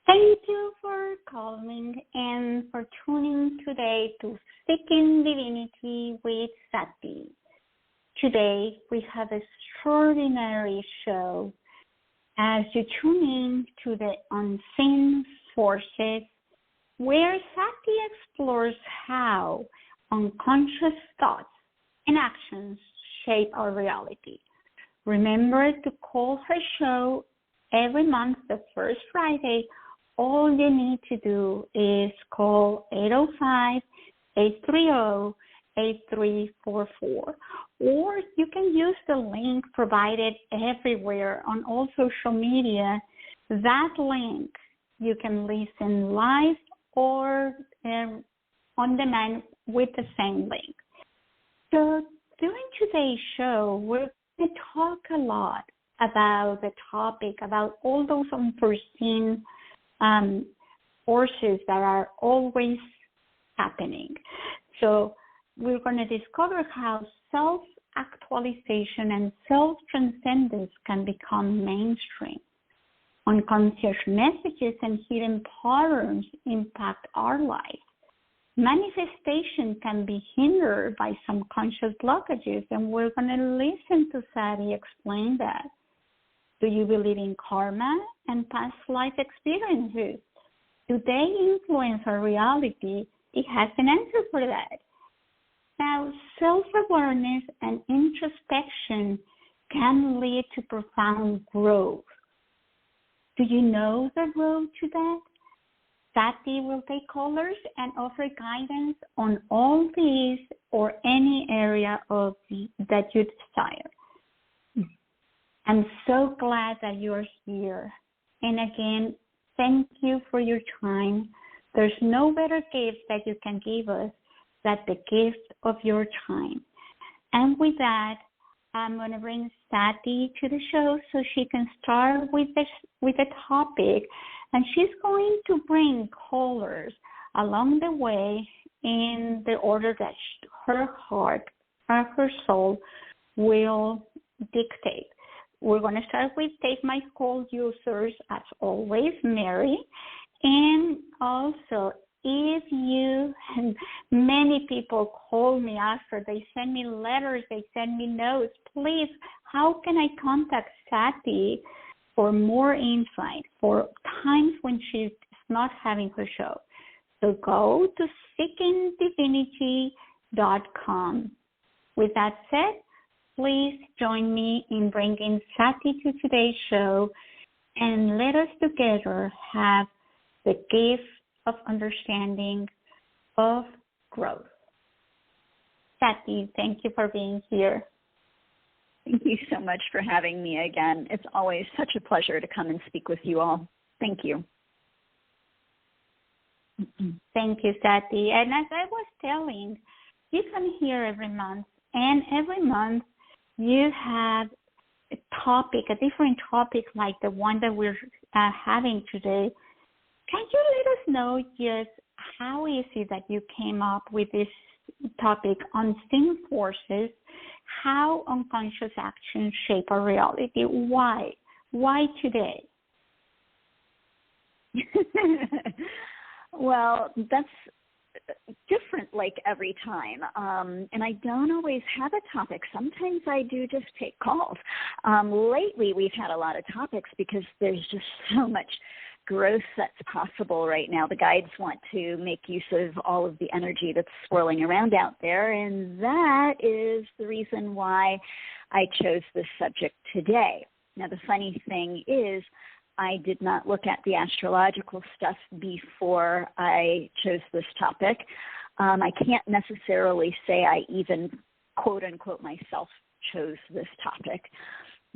Thank you for calling and for tuning today to Seeking Divinity with Sati. Today we have an extraordinary show as you tune in to the unseen forces where Sati explores how unconscious thoughts and actions shape our reality. Remember to call her show every month, the first Friday. All you need to do is call 805-830-8344, or you can use the link provided everywhere on all social media. That link you can listen live or on demand with the same link. So during today's show, we're going to talk a lot about the topic, about all those unforeseen forces that are always happening. So we're going to discover how self-actualization and self-transcendence can become mainstream. Unconscious messages and hidden patterns impact our life. Manifestation can be hindered by some conscious blockages, and we're going to listen to Sati explain that. Do you believe in karma and past life experiences? Do they influence our reality? It has an answer for that. Now, self-awareness and introspection can lead to profound growth. Do you know the road to that? Sati will take callers and offer guidance on all these or any area of that you desire. I'm so glad that you're here. And again, thank you for your time. There's no better gift that you can give us than the gift of your time. And with that, I'm going to bring Sati to the show so she can start with the topic. And she's going to bring callers along the way in the order that her heart or her soul will dictate. We're going to start with Take My Call users, as always, Mary. And also, if you, and many people call me after, they send me letters, they send me notes, please, how can I contact Sati for more insight, for times when she's not having her show? So go to seekingdivinity.com. With that said, please join me in bringing Sati to today's show, and let us together have the gift of understanding of growth. Sati, thank you for being here. Thank you so much for having me again. It's always such a pleasure to come and speak with you all. Thank you. Thank you, Sati. And as I was telling, you come here every month, and every month you have a topic, a different topic like the one that we're having today. Can you let us know just how is it that you came up with this topic, unseen forces, how unconscious actions shape our reality? Why? Why today? Well, that's different like every time. And I don't always have a topic. Sometimes I do just take calls. Lately, we've had a lot of topics because there's just so much growth that's possible right now. The guides want to make use of all of the energy that's swirling around out there, and that is the reason why I chose this subject today. Now, the funny thing is, I did not look at the astrological stuff before I chose this topic. I can't necessarily say I even, quote unquote, myself chose this topic.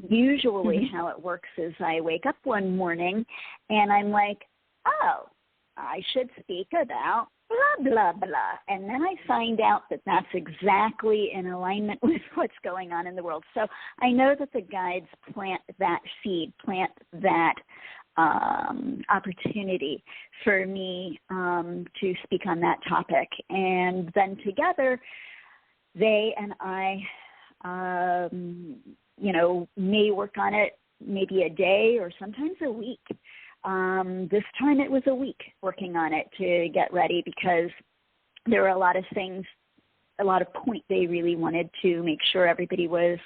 Usually how it works is I wake up one morning and I'm like, oh, I should speak about blah, blah, blah. And then I find out that that's exactly in alignment with what's going on in the world. So I know that the guides plant that seed, plant that opportunity for me to speak on that topic. And then together, they and I, may work on it maybe a day or sometimes a week. This time it was a week working on it to get ready because there were a lot of things, a lot of points they really wanted to make sure everybody was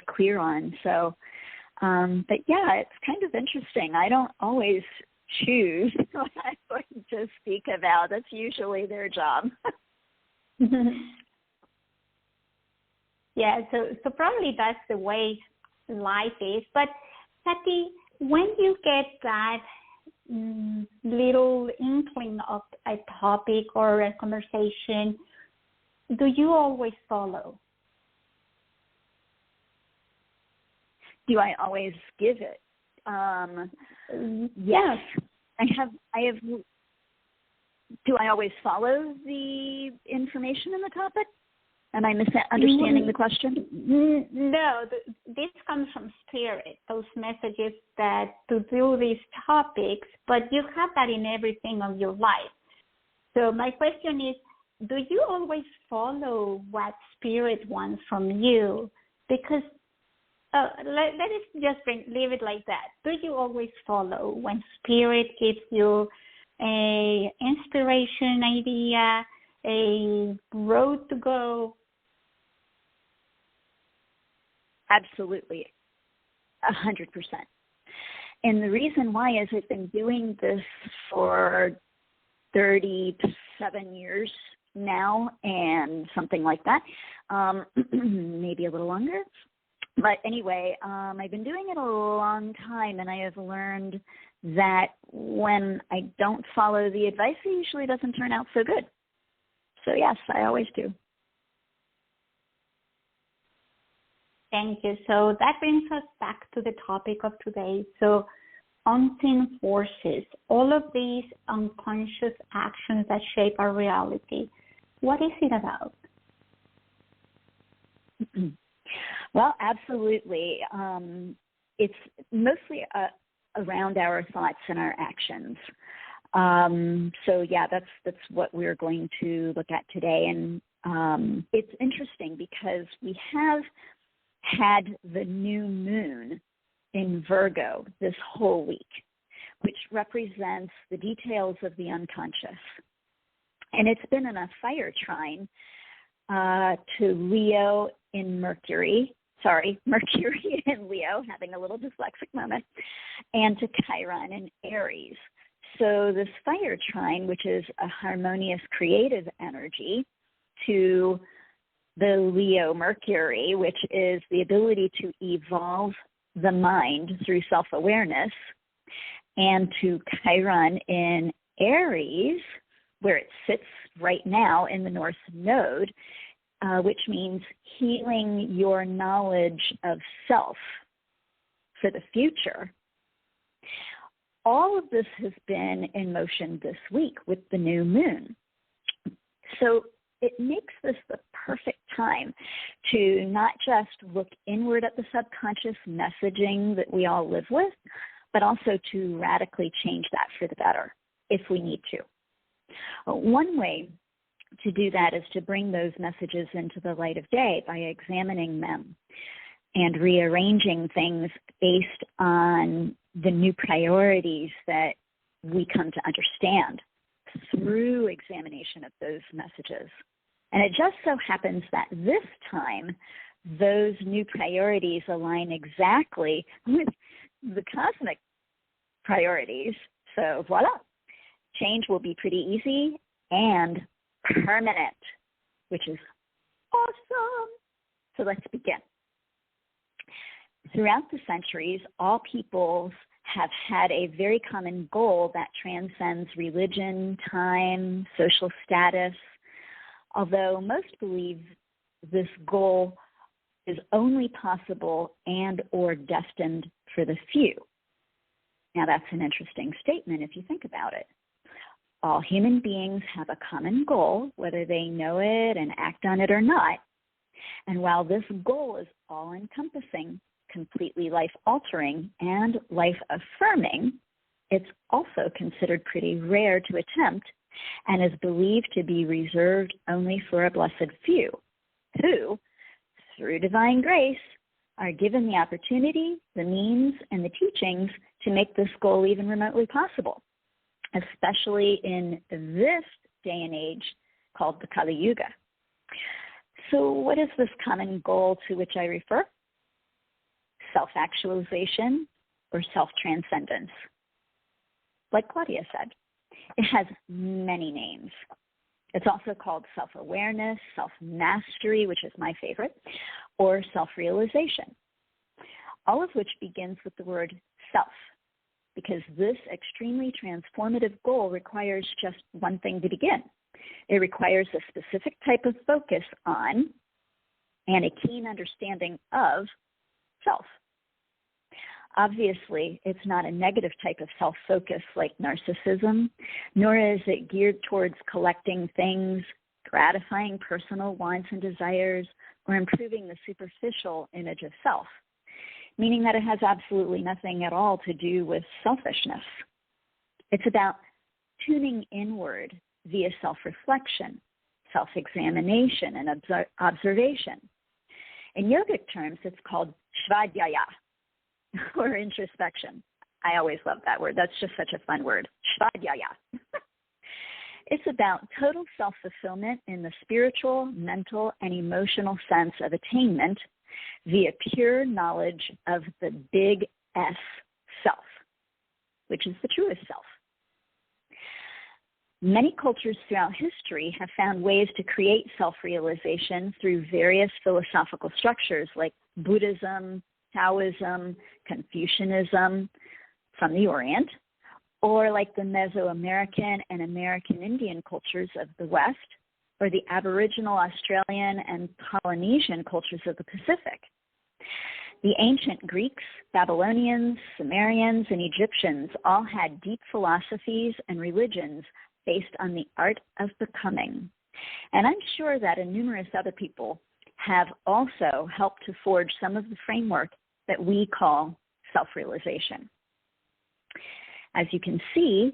clear on. So, but yeah, it's kind of interesting. I don't always choose what I'm going to speak about. That's usually their job. Yeah, so probably that's the way life is. But Sati, when you get that little inkling of a topic or a conversation, do you always follow? Do I always give it? Yes. I have. Do I always follow the information in the topic? Am I misunderstanding the question? No, this comes from spirit, those messages that to do these topics, but you have that in everything of your life. So my question is, do you always follow what spirit wants from you? Because let us just leave it like that. Do you always follow when spirit gives you a inspiration idea, a road to go? Absolutely, 100%. And the reason why is I've been doing this for 37 years now and something like that, maybe a little longer. But anyway, I've been doing it a long time, and I have learned that when I don't follow the advice, it usually doesn't turn out so good. So yes, I always do. Thank you. So that brings us back to the topic of today. So unseen forces, all of these unconscious actions that shape our reality. What is it about? Well, absolutely. It's mostly around our thoughts and our actions. So yeah, that's what we're going to look at today. And it's interesting because we have had the new moon in Virgo this whole week, which represents the details of the unconscious. And it's been in a fire trine to Leo in Mercury in Leo, having a little dyslexic moment, and to Chiron in Aries. So this fire trine, which is a harmonious creative energy, to the Leo Mercury, which is the ability to evolve the mind through self-awareness, and to Chiron in Aries, where it sits right now in the North Node, which means healing your knowledge of self for the future. All of this has been in motion this week with the new moon. So it makes this the perfect time to not just look inward at the subconscious messaging that we all live with, but also to radically change that for the better if we need to. One way to do that is to bring those messages into the light of day by examining them and rearranging things based on the new priorities that we come to understand through examination of those messages. And it just so happens that this time, those new priorities align exactly with the cosmic priorities. So voila, change will be pretty easy and permanent, which is awesome. So let's begin. Throughout the centuries, all peoples have had a very common goal that transcends religion, time, social status, although most believe this goal is only possible and or destined for the few. Now, that's an interesting statement if you think about it. All human beings have a common goal, whether they know it and act on it or not. And while this goal is all-encompassing, completely life-altering, and life-affirming, it's also considered pretty rare to attempt and is believed to be reserved only for a blessed few who, through divine grace, are given the opportunity, the means, and the teachings to make this goal even remotely possible, especially in this day and age called the Kali Yuga. So what is this common goal to which I refer? Self-actualization or self-transcendence. Like Claudia said, it has many names. It's also called self-awareness, self-mastery, which is my favorite, or self-realization, all of which begins with the word self, because this extremely transformative goal requires just one thing to begin. It requires a specific type of focus on and a keen understanding of self. Obviously, it's not a negative type of self-focus like narcissism, nor is it geared towards collecting things, gratifying personal wants and desires, or improving the superficial image of self, meaning that it has absolutely nothing at all to do with selfishness. It's about tuning inward via self-reflection, self-examination, and observation. In yogic terms, it's called svadhyaya, or introspection. I always love that word. That's just such a fun word, svadhyaya. It's about total self-fulfillment in the spiritual, mental, and emotional sense of attainment via pure knowledge of the big S self, which is the truest self. Many cultures throughout history have found ways to create self-realization through various philosophical structures like Buddhism, Taoism, Confucianism from the Orient, or like the Mesoamerican and American Indian cultures of the West, or the Aboriginal Australian and Polynesian cultures of the Pacific. The ancient Greeks, Babylonians, Sumerians, and Egyptians all had deep philosophies and religions based on the art of becoming. And I'm sure that numerous other people have also helped to forge some of the framework that we call self-realization. As you can see,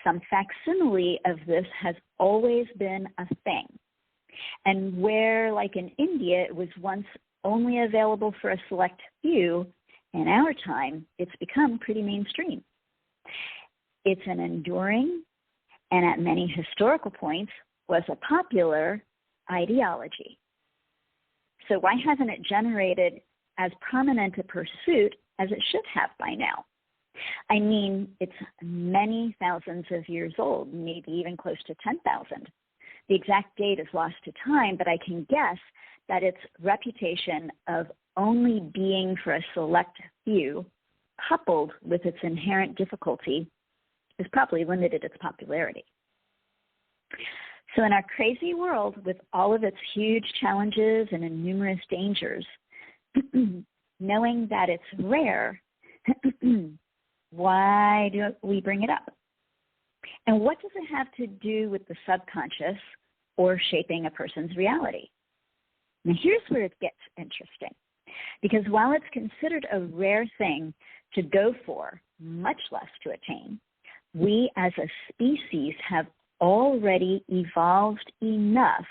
some facsimile of this has always been a thing. And where, like in India, it was once only available for a select few, in our time, it's become pretty mainstream. It's an enduring, and at many historical points, was a popular ideology. So why hasn't it generated as prominent a pursuit as it should have by now? I mean, it's many thousands of years old, maybe even close to 10,000. The exact date is lost to time, but I can guess that its reputation of only being for a select few, coupled with its inherent difficulty, has probably limited its popularity. So in our crazy world, with all of its huge challenges and numerous dangers, knowing that it's rare, why do we bring it up? And what does it have to do with the subconscious or shaping a person's reality? Now here's where it gets interesting. Because while it's considered a rare thing to go for, much less to attain, we as a species have already evolved enough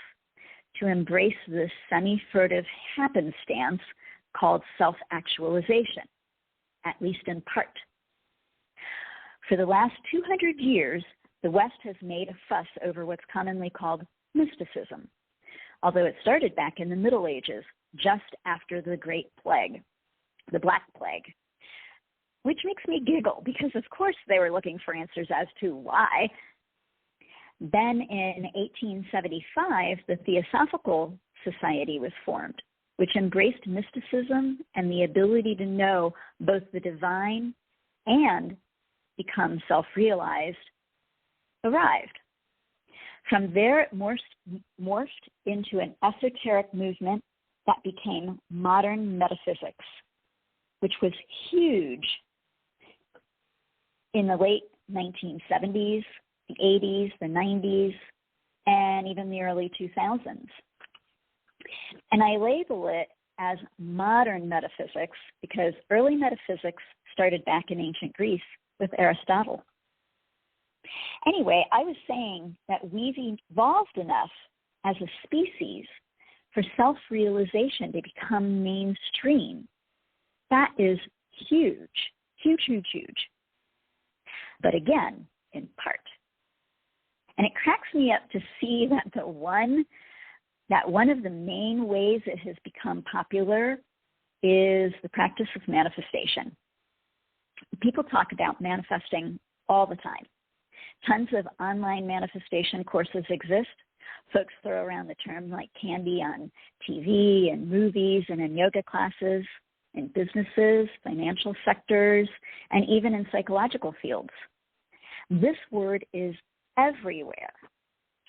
to embrace this semi-furtive happenstance called self-actualization, at least in part. For the last 200 years, the West has made a fuss over what's commonly called mysticism, although it started back in the Middle Ages, just after the Great Plague, the Black Plague, which makes me giggle because, of course, they were looking for answers as to why. Then in 1875, the Theosophical Society was formed, which embraced mysticism and the ability to know both the divine and become self-realized arrived. From there, it morphed into an esoteric movement that became modern metaphysics, which was huge in the late 1970s, the 80s, the 90s, and even the early 2000s. And I label it as modern metaphysics because early metaphysics started back in ancient Greece with Aristotle. Anyway, I was saying that we've evolved enough as a species for self-realization to become mainstream. That is huge, huge, huge, huge. But again, in part. And it cracks me up to see that one of the main ways it has become popular is the practice of manifestation. People talk about manifesting all the time. Tons of online manifestation courses exist. Folks throw around the term like candy on TV and movies and in yoga classes, in businesses, financial sectors, and even in psychological fields. This word is everywhere.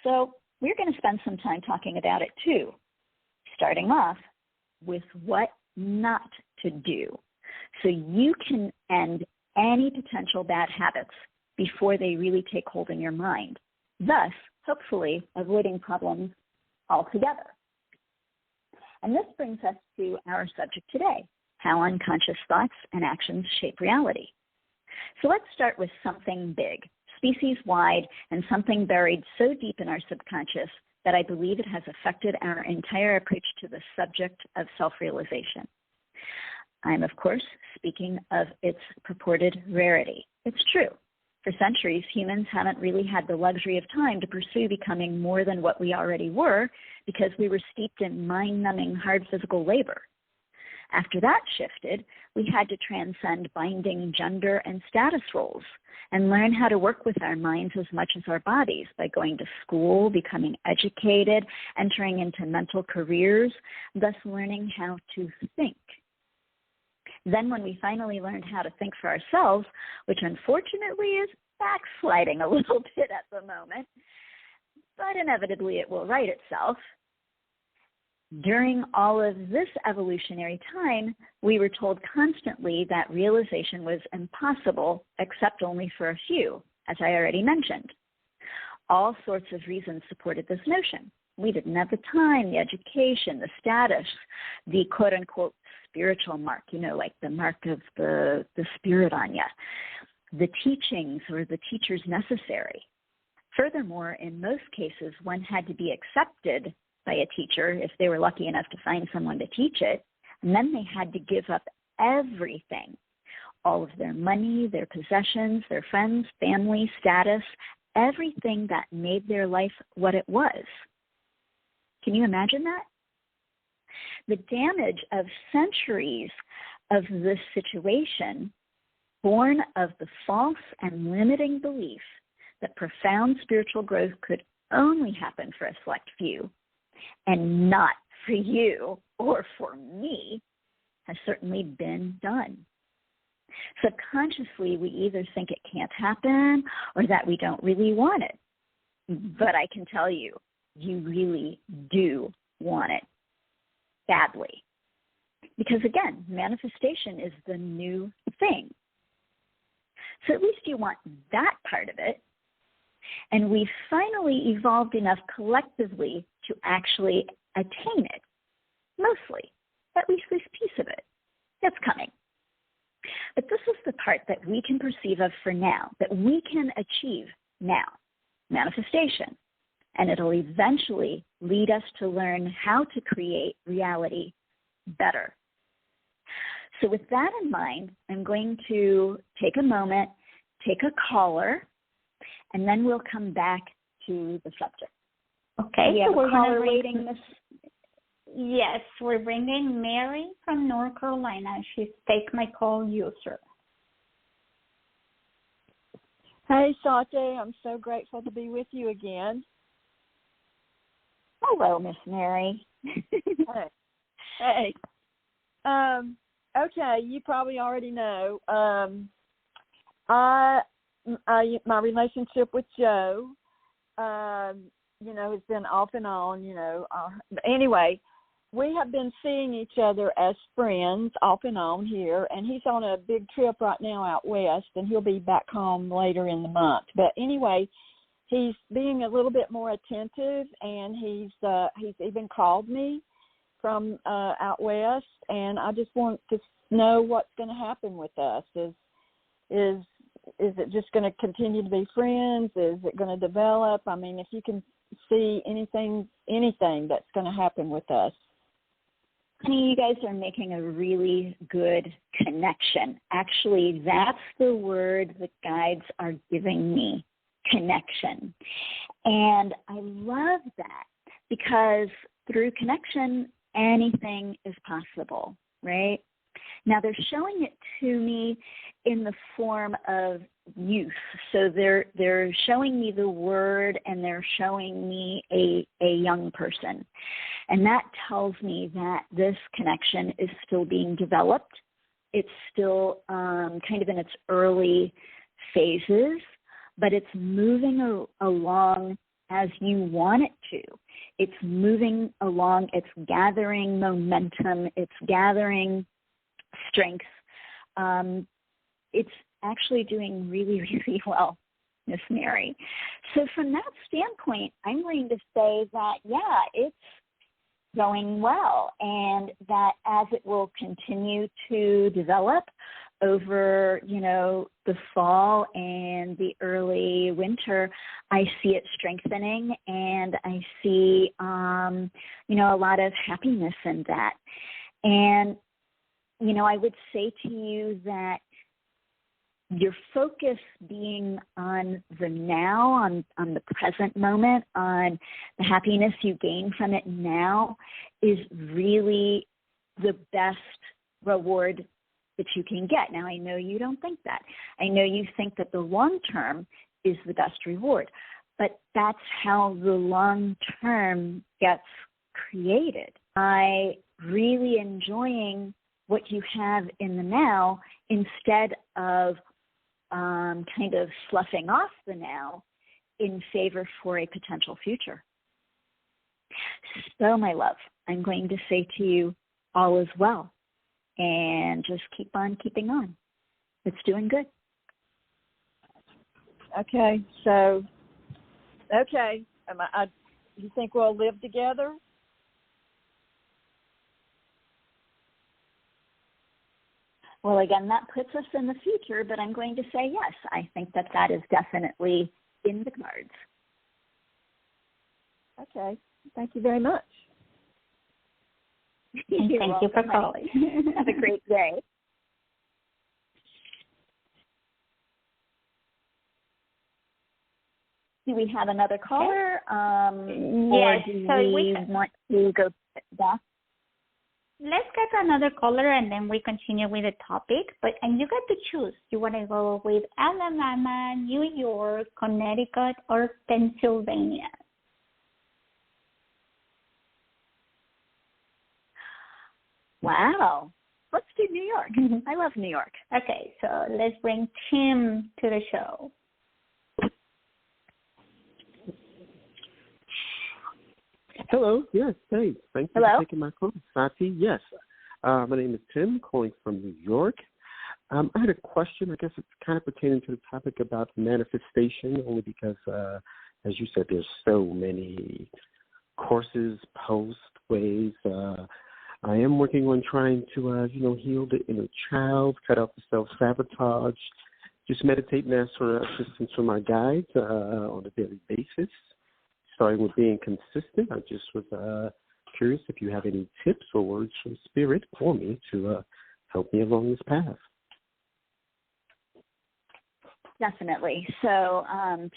So we're going to spend some time talking about it too, starting off with what not to do so you can end any potential bad habits before they really take hold in your mind, thus hopefully avoiding problems altogether. And this brings us to our subject today, how unconscious thoughts and actions shape reality. So let's start with something big, species-wide, and something buried so deep in our subconscious that I believe it has affected our entire approach to the subject of self-realization. I'm, of course, speaking of its purported rarity. It's true. For centuries, humans haven't really had the luxury of time to pursue becoming more than what we already were because we were steeped in mind-numbing hard physical labor. After that shifted, we had to transcend binding gender and status roles and learn how to work with our minds as much as our bodies by going to school, becoming educated, entering into mental careers, thus learning how to think. Then when we finally learned how to think for ourselves, which unfortunately is backsliding a little bit at the moment, but inevitably it will right itself, during all of this evolutionary time, we were told constantly that realization was impossible except only for a few, as I already mentioned. All sorts of reasons supported this notion. We didn't have the time, the education, the status, the quote-unquote spiritual mark, like the mark of the spirit on you, the teachings or the teachers necessary. Furthermore, in most cases, one had to be accepted by a teacher if they were lucky enough to find someone to teach it, and then they had to give up everything, all of their money, their possessions, their friends, family, status, everything that made their life what it was. Can you imagine that? The damage of centuries of this situation, born of the false and limiting belief that profound spiritual growth could only happen for a select few, and not for you or for me, has certainly been done. Subconsciously, we either think it can't happen or that we don't really want it. But I can tell you, you really do want it badly. Because again, manifestation is the new thing. So at least you want that part of it. And we've finally evolved enough collectively to actually attain it, mostly, at least this piece of it. It's coming. But this is the part that we can perceive of for now, that we can achieve now, manifestation. And it'll eventually lead us to learn how to create reality better. So with that in mind, I'm going to take a moment, take a caller, and then we'll come back to the subject. Okay, we have so we're a caller going to waiting. Yes, we're bringing Mary from North Carolina. She's Take My Call user. Hey, Sati, I'm so grateful to be with you again. Hello, Miss Mary. Hey. Okay, you probably already know. My relationship with Joe, has been off and on, anyway, we have been seeing each other as friends off and on here, and he's on a big trip right now out west, and he'll be back home later in the month. But anyway, he's being a little bit more attentive, and he's even called me from out west, and I just want to know what's going to happen with us. Is it just going to continue to be friends? Is it going to develop? I mean, if you can see anything that's going to happen with us. Honey, you guys are making a really good connection. Actually, that's the word the guides are giving me, connection. And I love that because through connection, anything is possible, right? Now, they're showing it to me in the form of youth. So they're showing me the word, and they're showing me a young person. And that tells me that this connection is still being developed. It's still kind of in its early phases, but it's moving along as you want it to. It's moving along. It's gathering momentum. It's gathering strength. It's actually doing really, really well, Miss Mary. So from that standpoint, I'm going to say that, yeah, it's going well, and that as it will continue to develop over, the fall and the early winter, I see it strengthening, and I see, a lot of happiness in that. And, I would say to you that your focus being on the now, on the present moment, on the happiness you gain from it now is really the best reward that you can get. Now, I know you don't think that. I know you think that the long term is the best reward, but that's how the long term gets created. By really enjoying what you have in the now instead of kind of sloughing off the now in favor for a potential future. So, my love, I'm going to say to you, all is well, and just keep on keeping on. It's doing good. Okay, so, you think we'll live together? Well, again, that puts us in the future, but I'm going to say yes. I think that is definitely in the cards. Okay. Thank you very much. Thank you for calling. Have a great day. Do we have another caller? Yes. Or do we want to go back? Let's get another caller, and then we continue with the topic. And you get to choose. You want to go with Alabama, New York, Connecticut, or Pennsylvania? Wow. Let's do New York. I love New York. Okay, so let's bring Tim to the show. Hello. Yes, thanks. Thank you Hello? for taking my call, Sati. Yes. My name is Tim, calling from New York. I had a question. I guess it's kind of pertaining to the topic about manifestation, only because, as you said, there's so many courses, posts, ways. I am working on trying to, heal the inner child, cut out the self-sabotage, just meditate and ask for assistance from my guides on a daily basis. Starting with being consistent, I just was curious if you have any tips or words from Spirit for me to help me along this path. Definitely. So,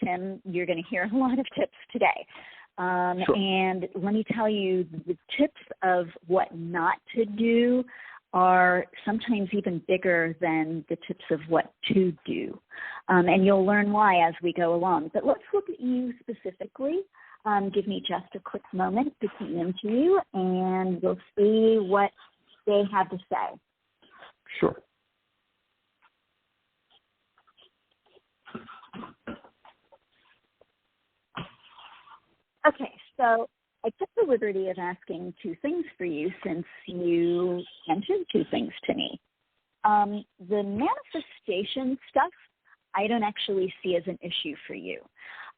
Tim, you're going to hear a lot of tips today. Sure. And let me tell you, the tips of what not to do are sometimes even bigger than the tips of what to do. And you'll learn why as we go along. But let's look at you specifically. Give me just a quick moment to tune into you, and we'll see what they have to say. Sure. Okay, so I took the liberty of asking two things for you since you mentioned two things to me. The manifestation stuff, I don't actually see as an issue for you.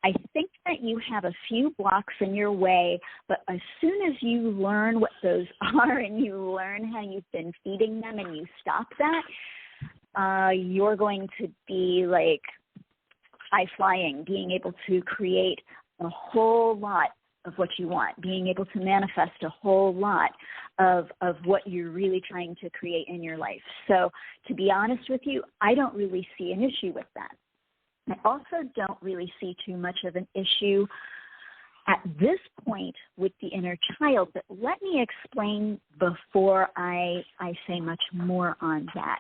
I think that you have a few blocks in your way, but as soon as you learn what those are and you learn how you've been feeding them and you stop that, you're going to be like high flying, being able to create a whole lot of what you want, being able to manifest a whole lot of what you're really trying to create in your life. So to be honest with you, I don't really see an issue with that. I also don't really see too much of an issue at this point with the inner child, but let me explain before I say much more on that.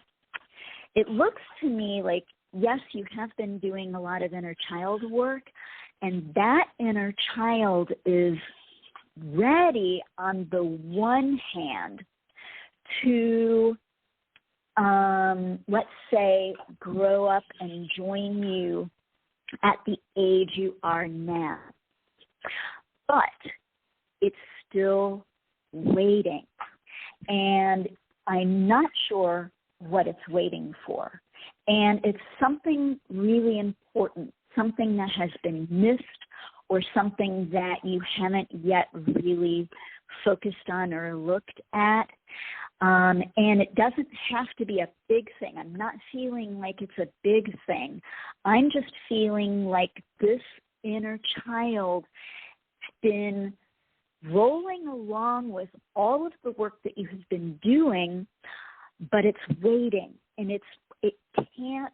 It looks to me like, yes, you have been doing a lot of inner child work, and that inner child is ready on the one hand to let's say, grow up and join you at the age you are now. But it's still waiting. And I'm not sure what it's waiting for. And it's something really important, something that has been missed or something that you haven't yet really focused on or looked at. And it doesn't have to be a big thing. I'm not feeling like it's a big thing. I'm just feeling like this inner child has been rolling along with all of the work that you have been doing, but it's waiting, and it can't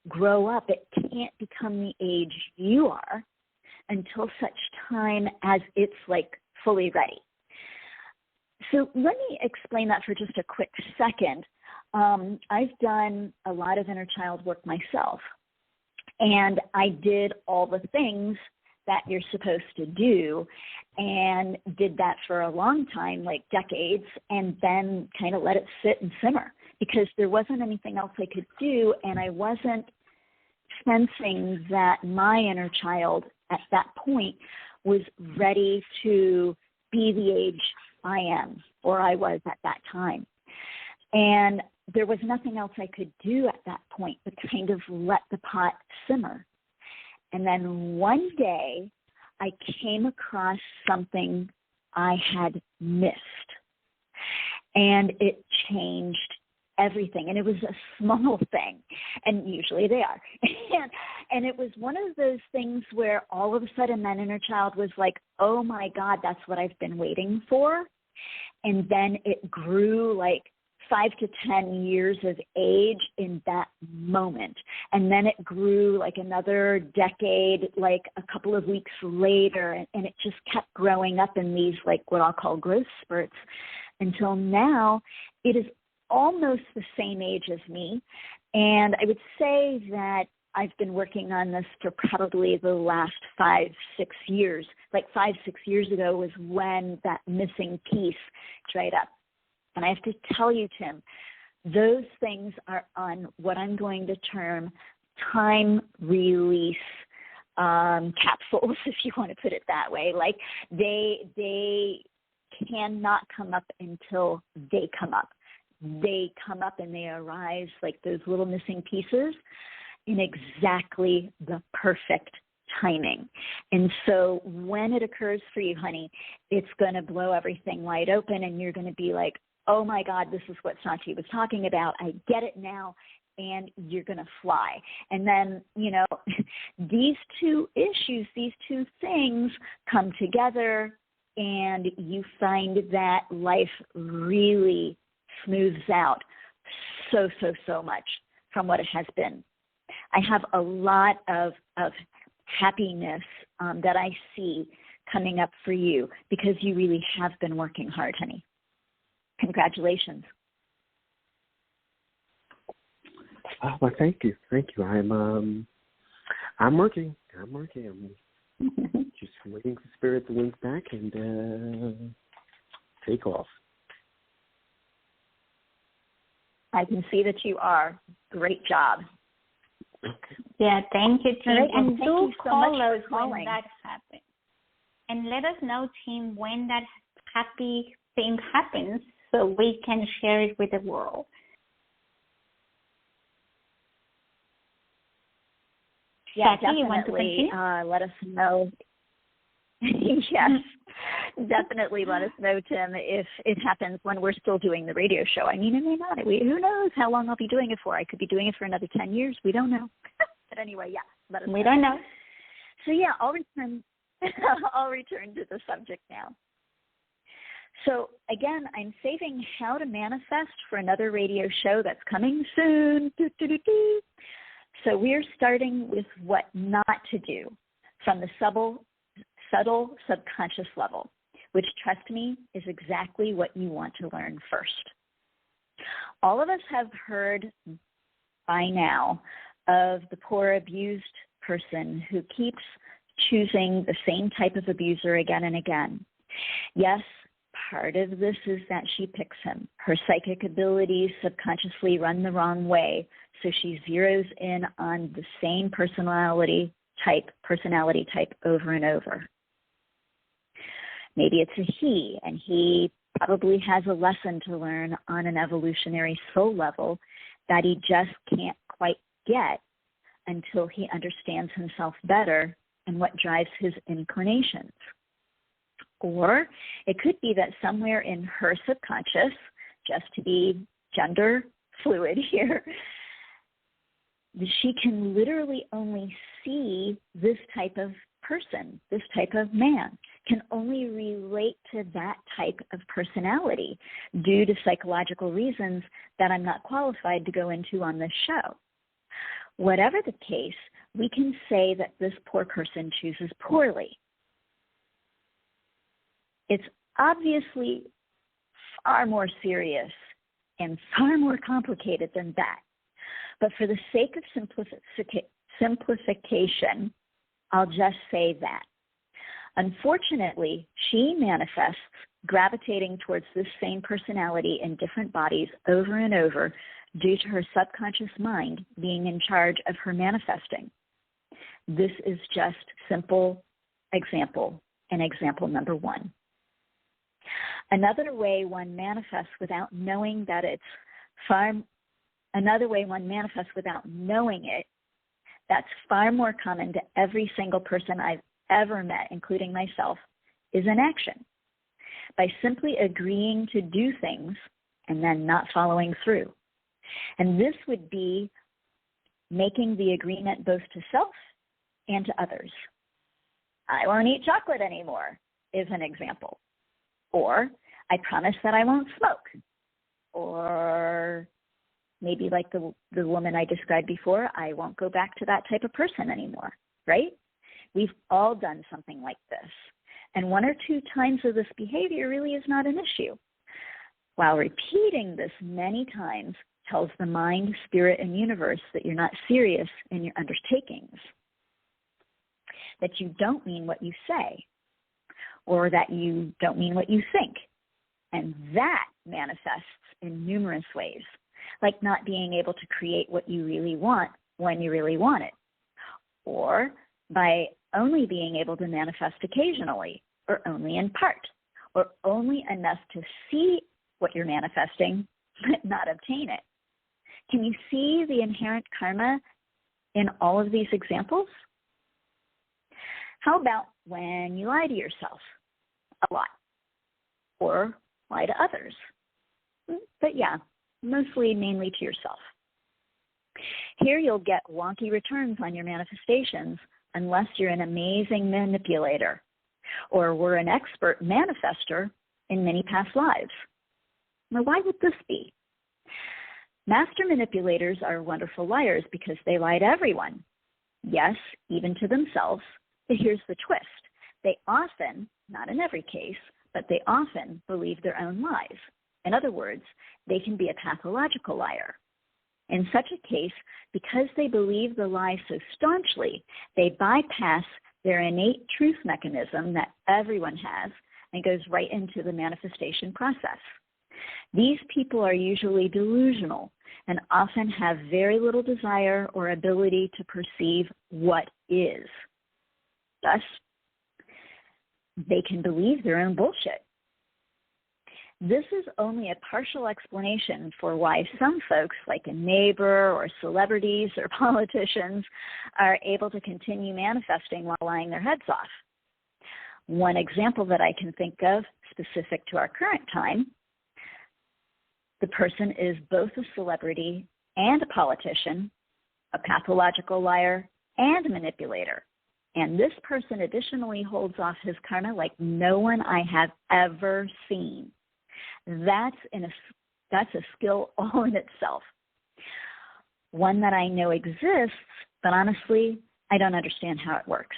grow up. It can't become the age you are until such time as it's like fully ready. So let me explain that for just a quick second. I've done a lot of inner child work myself, and I did all the things that you're supposed to do and did that for a long time, like decades, and then kind of let it sit and simmer because there wasn't anything else I could do, and I wasn't sensing that my inner child at that point was ready to be the age I am, or I was at that time. And there was nothing else I could do at that point but kind of let the pot simmer. And then one day I came across something I had missed, and it changed everything. And it was a small thing, and usually they are. And it was one of those things where all of a sudden that inner child was like, oh my God, that's what I've been waiting for. And then it grew like 5 to 10 years of age in that moment. And then it grew like another decade, like a couple of weeks later, and it just kept growing up in these like what I'll call growth spurts until now it is almost the same age as me. And I would say that I've been working on this for probably the last 5-6 years. Like 5-6 years ago was when that missing piece dried up. And I have to tell you, Tim, those things are on what I'm going to term time release capsules, if you want to put it that way. Like they cannot come up until they come up. They come up and they arise like those little missing pieces in exactly the perfect timing. And so when it occurs for you, honey, it's going to blow everything wide open, and you're going to be like, oh my God, this is what Sati was talking about. I get it now. And you're going to fly. And then, you know, these two issues, these two things come together, and you find that life really smooths out so much from what it has been. I have a lot of happiness that I see coming up for you because you really have been working hard, honey. Congratulations. Well, thank you. I'm working. I'm just waiting for spirit to wink back and take off. I can see that you are. Great job. Yeah, thank you, Tim. Right, and thank you so call much us for when that happens. and let us know, team, when that happy thing happens so we can share it with the world. Yeah, Sati, you want to definitely continue? let us know. Yes, definitely let us know, Tim, if it happens when we're still doing the radio show. I mean, it may not. Who knows how long I'll be doing it for? I could be doing it for another 10 years. We don't know. But anyway, yeah, let us know. We don't know. So, yeah, I'll return to the subject now. So, again, I'm saving how to manifest for another radio show that's coming soon. So we're starting with what not to do from the subtle subconscious level, which, trust me, is exactly what you want to learn first. All of us have heard by now of the poor abused person who keeps choosing the same type of abuser again and again. Yes, part of this is that she picks him. Her psychic abilities subconsciously run the wrong way, so she zeroes in on the same personality type over and over. Maybe it's a he, and he probably has a lesson to learn on an evolutionary soul level that he just can't quite get until he understands himself better and what drives his inclinations. Or it could be that somewhere in her subconscious, just to be gender fluid here, she can literally only see this type of person, this type of man, can only relate to that type of personality due to psychological reasons that I'm not qualified to go into on this show. Whatever the case, we can say that this poor person chooses poorly. It's obviously far more serious and far more complicated than that. But for the sake of simplification, I'll just say that. Unfortunately, she manifests gravitating towards this same personality in different bodies over and over due to her subconscious mind being in charge of her manifesting. This is just simple example, and example number one. Another way one manifests without knowing that it's that's far more common to every single person I've ever met, including myself, is inaction. By simply agreeing to do things and then not following through. And this would be making the agreement both to self and to others. I won't eat chocolate anymore is an example. Or I promise that I won't smoke. Or maybe like the woman I described before, I won't go back to that type of person anymore, right? We've all done something like this. And one or two times of this behavior really is not an issue. While repeating this many times tells the mind, spirit, and universe that you're not serious in your undertakings, that you don't mean what you say, or that you don't mean what you think. And that manifests in numerous ways, like not being able to create what you really want when you really want it, or by only being able to manifest occasionally, or only in part, or only enough to see what you're manifesting, but not obtain it. Can you see the inherent karma in all of these examples? How about when you lie to yourself a lot, or lie to others? But yeah, mainly to yourself. Here you'll get wonky returns on your manifestations unless you're an amazing manipulator or were an expert manifester in many past lives. Now, why would this be? Master manipulators are wonderful liars because they lie to everyone. Yes, even to themselves. But here's the twist. They often, not in every case, but they often believe their own lies. In other words, they can be a pathological liar. In such a case, because they believe the lie so staunchly, they bypass their innate truth mechanism that everyone has and goes right into the manifestation process. These people are usually delusional and often have very little desire or ability to perceive what is. Thus, they can believe their own bullshit. This is only a partial explanation for why some folks, like a neighbor or celebrities or politicians, are able to continue manifesting while lying their heads off. One example that I can think of, specific to our current time, the person is both a celebrity and a politician, a pathological liar and a manipulator. And this person additionally holds off his karma like no one I have ever seen. That's a skill all in itself. One that I know exists, but honestly, I don't understand how it works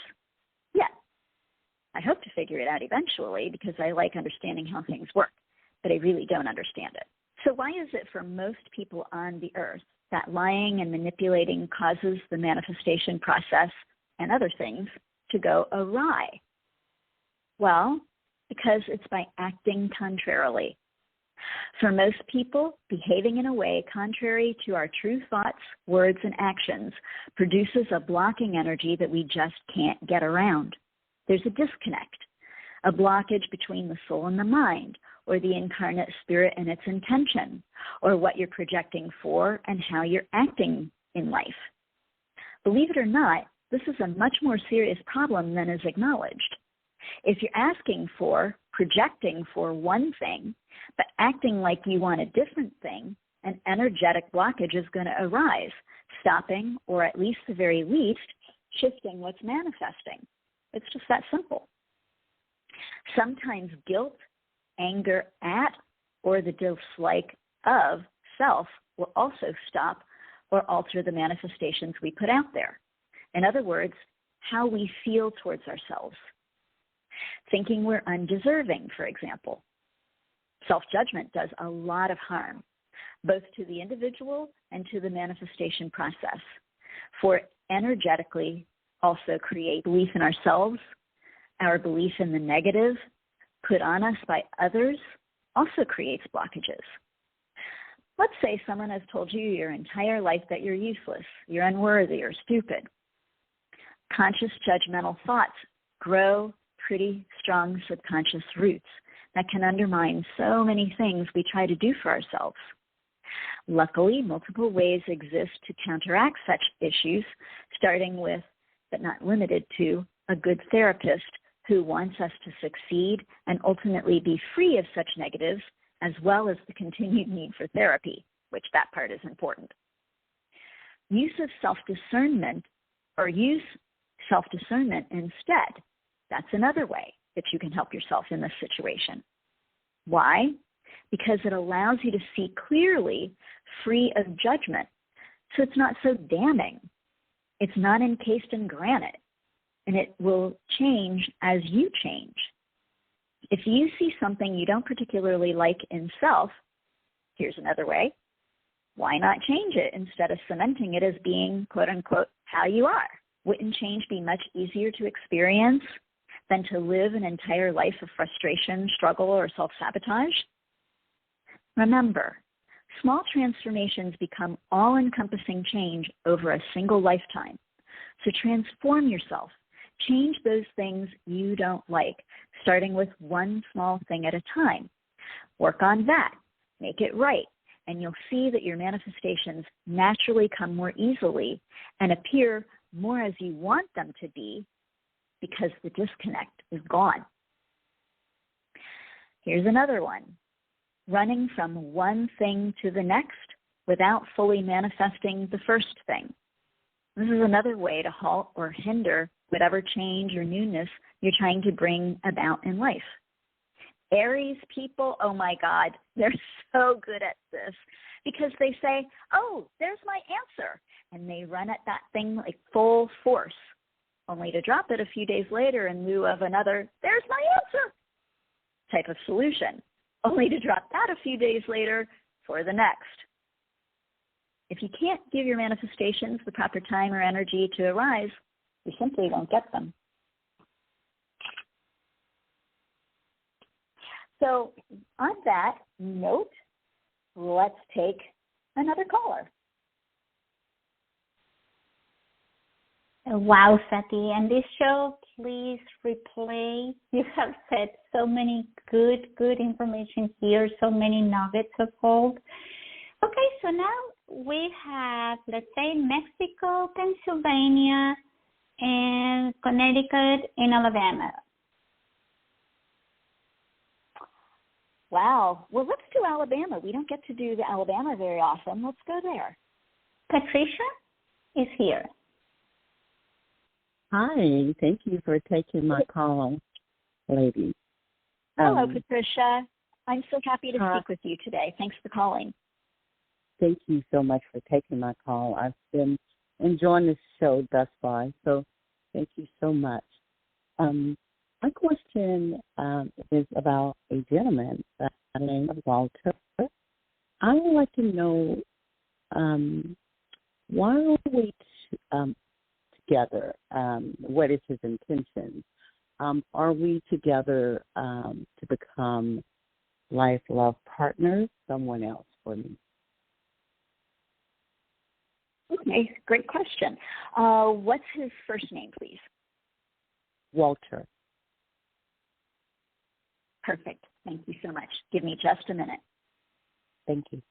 yet. I hope to figure it out eventually because I like understanding how things work, but I really don't understand it. So why is it for most people on the earth that lying and manipulating causes the manifestation process and other things to go awry? Well, because it's by acting contrarily. For most people, behaving in a way contrary to our true thoughts, words, and actions produces a blocking energy that we just can't get around. There's a disconnect, a blockage between the soul and the mind, or the incarnate spirit and its intention, or what you're projecting for and how you're acting in life. Believe it or not, this is a much more serious problem than is acknowledged. If you're asking for, projecting for one thing, but acting like you want a different thing, an energetic blockage is going to arise, stopping, or at least the very least, shifting what's manifesting. It's just that simple. Sometimes guilt, anger at, or the dislike of self will also stop or alter the manifestations we put out there. In other words, how we feel towards ourselves. Thinking we're undeserving, for example. Self-judgment does a lot of harm, both to the individual and to the manifestation process, for it energetically also creates belief in ourselves. Our belief in the negative put on us by others also creates blockages. Let's say someone has told you your entire life that you're useless, you're unworthy, or stupid. Conscious judgmental thoughts grow pretty strong subconscious roots that can undermine so many things we try to do for ourselves. Luckily, multiple ways exist to counteract such issues, starting with, but not limited to, a good therapist who wants us to succeed and ultimately be free of such negatives, as well as the continued need for therapy, which that part is important. Use of self-discernment, or use self-discernment instead. That's another way that you can help yourself in this situation. Why? Because it allows you to see clearly, free of judgment. So it's not so damning. It's not encased in granite. And it will change as you change. If you see something you don't particularly like in self, here's another way. Why not change it instead of cementing it as being, quote unquote, how you are? Wouldn't change be much easier to experience than to live an entire life of frustration, struggle, or self-sabotage? Remember, small transformations become all-encompassing change over a single lifetime. So transform yourself. Change those things you don't like, starting with one small thing at a time. Work on that. Make it right. And you'll see that your manifestations naturally come more easily and appear more as you want them to be because the disconnect is gone. Here's another one. Running from one thing to the next without fully manifesting the first thing. This is another way to halt or hinder whatever change or newness you're trying to bring about in life. Aries people, oh my God, they're so good at this because they say, oh, there's my answer. And they run at that thing like full force, only to drop it a few days later in lieu of another, there's my answer type of solution, only to drop that a few days later for the next. If you can't give your manifestations the proper time or energy to arise, you simply won't get them. So on that note, let's take another caller. Wow, Sati. And this show, please replay. You have said so many good information here, so many nuggets of gold. Okay, so now we have, let's say, Mexico, Pennsylvania, and Connecticut, and Alabama. Wow. Well, let's do Alabama. We don't get to do the Alabama very often. Let's go there. Patricia is here. Hi. Thank you for taking my call, ladies. Hello, Patricia. I'm so happy to speak with you today. Thanks for calling. Thank you so much for taking my call. I've been enjoying this show thus far, so thank you so much. My question is about a gentleman by the name of Walter. I would like to know why are we together? What is his intention? Are we together to become life, love partners? Someone else for me. Okay, great question. What's his first name, please? Walter. Perfect. Thank you so much. Give me just a minute. Thank you.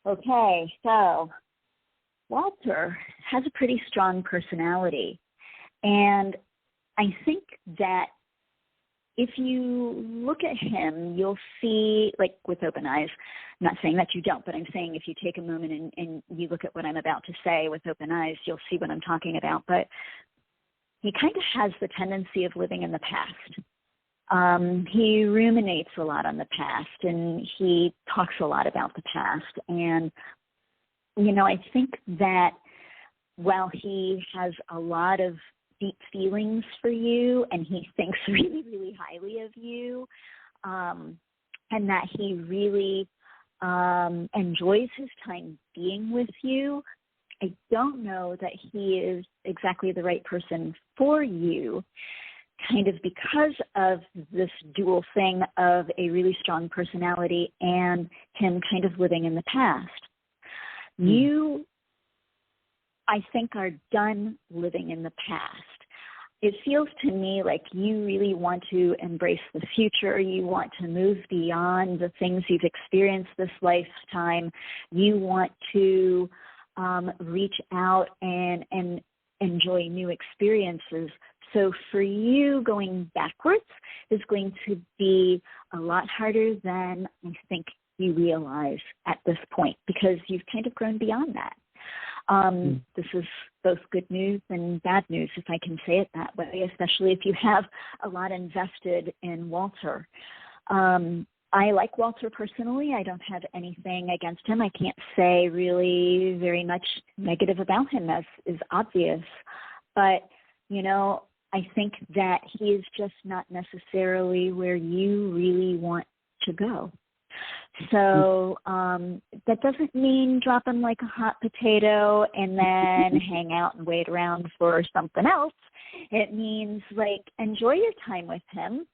Okay, so Walter has a pretty strong personality. And I think that if you look at him, you'll see, like with open eyes, I'm not saying that you don't, but I'm saying if you take a moment and you look at what I'm about to say with open eyes, you'll see what I'm talking about. But he kind of has the tendency of living in the past. He ruminates a lot on the past, and he talks a lot about the past. And, you know, I think that while he has a lot of deep feelings for you, and he thinks really, really highly of you, and that he really enjoys his time being with you, I don't know that he is exactly the right person for you, kind of because of this dual thing of a really strong personality and him kind of living in the past. You, I think, are done living in the past. It feels to me like you really want to embrace the future. You want to move beyond the things you've experienced this lifetime. You want to reach out and enjoy new experiences. So for you, going backwards is going to be a lot harder than I think you realize at this point, because you've kind of grown beyond that. This is both good news and bad news, if I can say it that way, especially if you have a lot invested in Walter. I like Walter personally. I don't have anything against him. I can't say really very much negative about him, as is obvious. But, you know, I think that he is just not necessarily where you really want to go. So that doesn't mean drop him like a hot potato and then hang out and wait around for something else. It means, like, enjoy your time with him,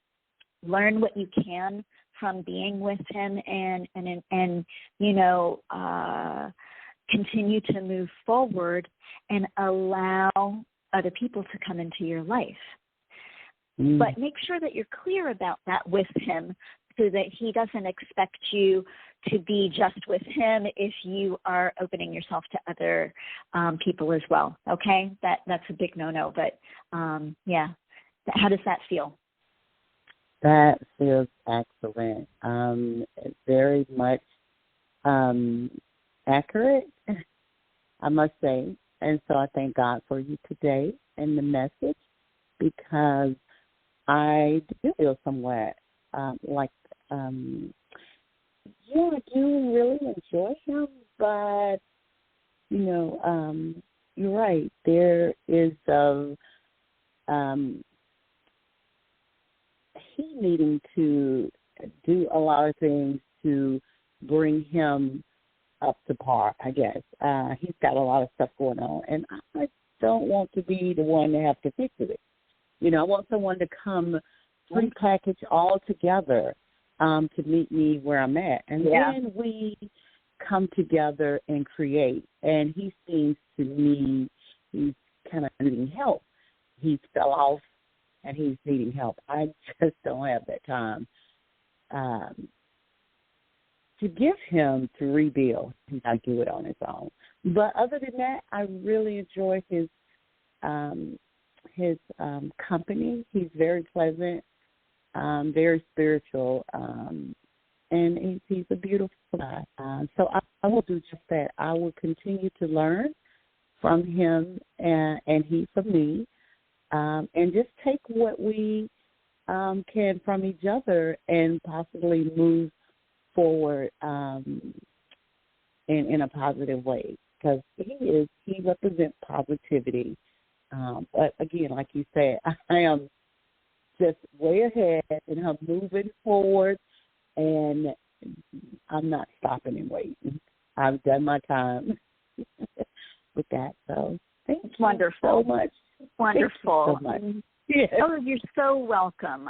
learn what you can from being with him, and you know, continue to move forward and allow other people to come into your life. But make sure that you're clear about that with him, so that he doesn't expect you to be just with him if you are opening yourself to other people as well. Okay? That's a big no-no. But, yeah. How does that feel? That feels excellent. Very much accurate, I must say. And so I thank God for you today and the message, because I do feel somewhat like, yeah, I do really enjoy him, but, you know, you're right. There is he needing to do a lot of things to bring him up to par, I guess. He's got a lot of stuff going on, and I don't want to be the one to have to fix it. You know, I want someone to come prepackage all together to meet me where I'm at. And then we come together and create. And he seems to me he's kind of needing help. He fell off and he's needing help. I just don't have that time to give him to rebuild. He's not do it on his own. But other than that, I really enjoy his company. He's very pleasant, very spiritual, and he's a beautiful guy. So I will do just that. I will continue to learn from him and he from me, and just take what we can from each other and possibly move forward in a positive way, because he represents positivity. But again, like you said, I am just way ahead and I'm moving forward, and I'm not stopping and waiting. I've done my time with that. So thank you Wonderful. so much. Wonderful. Thank you so much. Yes. Oh, you're so welcome.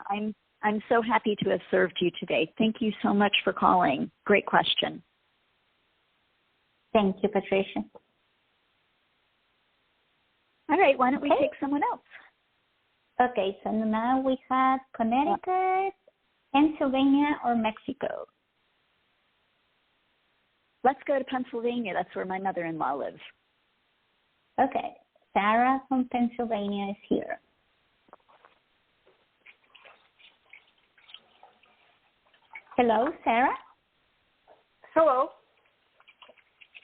I'm so happy to have served you today. Thank you so much for calling. Great question. Thank you, Patricia. All right, why don't we take someone else? Okay, so now we have Connecticut, Pennsylvania, or Mexico. Let's go to Pennsylvania. That's where my mother-in-law lives. Okay, Sarah from Pennsylvania is here. Hello, Sarah? Hello.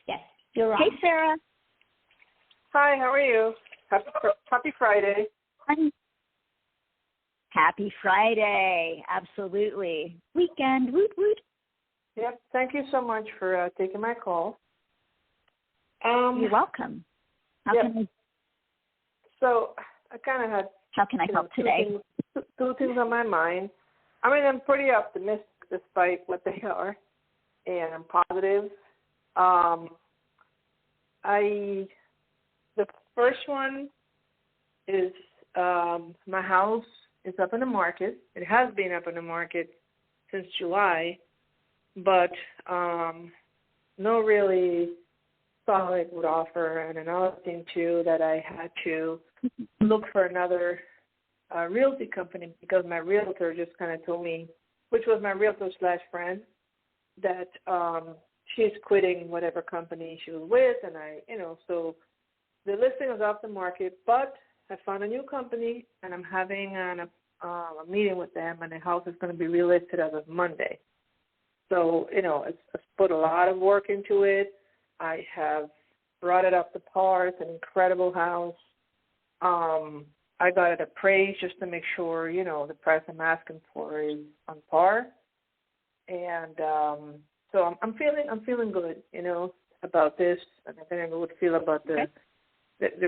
Yes, you're on. Hey, Sarah. Hi, how are you? Happy Friday. Happy Friday. Absolutely. Weekend. Woot, woot. Yep, thank you so much for taking my call. You're welcome. How can I help today? Two things on my mind. I mean, I'm pretty optimistic despite what they are, and I'm positive. The first one is my house is up in the market. It has been up in the market since July, but no really solid would offer. And another thing, too, that I had to look for another realty company because my realtor just kind of told me, which was my realtor/friend, that she's quitting whatever company she was with, and so the listing is off the market, but I found a new company, and I'm having a meeting with them, and the house is going to be relisted as of Monday. So, it's put a lot of work into it. I have brought it up to par. It's an incredible house. I got it appraised just to make sure, the price I'm asking for is on par. And so I'm feeling good, about this, and I think I would feel about the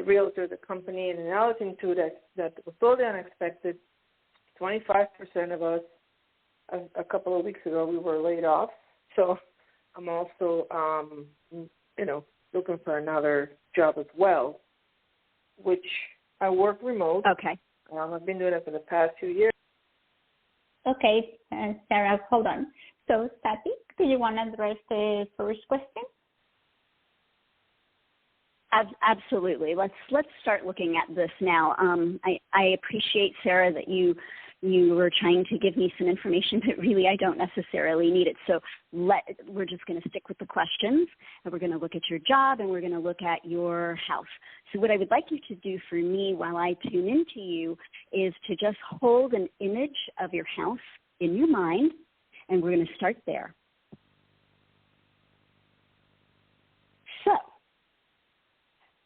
realtor, the company. And another thing too that was totally unexpected. 25% of us a couple of weeks ago we were laid off. So I'm also looking for another job as well, which I work remote. Okay. I've been doing it for the past 2 years. Okay, Sarah, hold on. So, Sati, do you want to address the first question? Absolutely. Let's start looking at this now. I appreciate, Sarah, that you were trying to give me some information, but really I don't necessarily need it. So we're just going to stick with the questions, and we're going to look at your job, and we're going to look at your house. So what I would like you to do for me while I tune into you is to just hold an image of your house in your mind, and we're going to start there. So,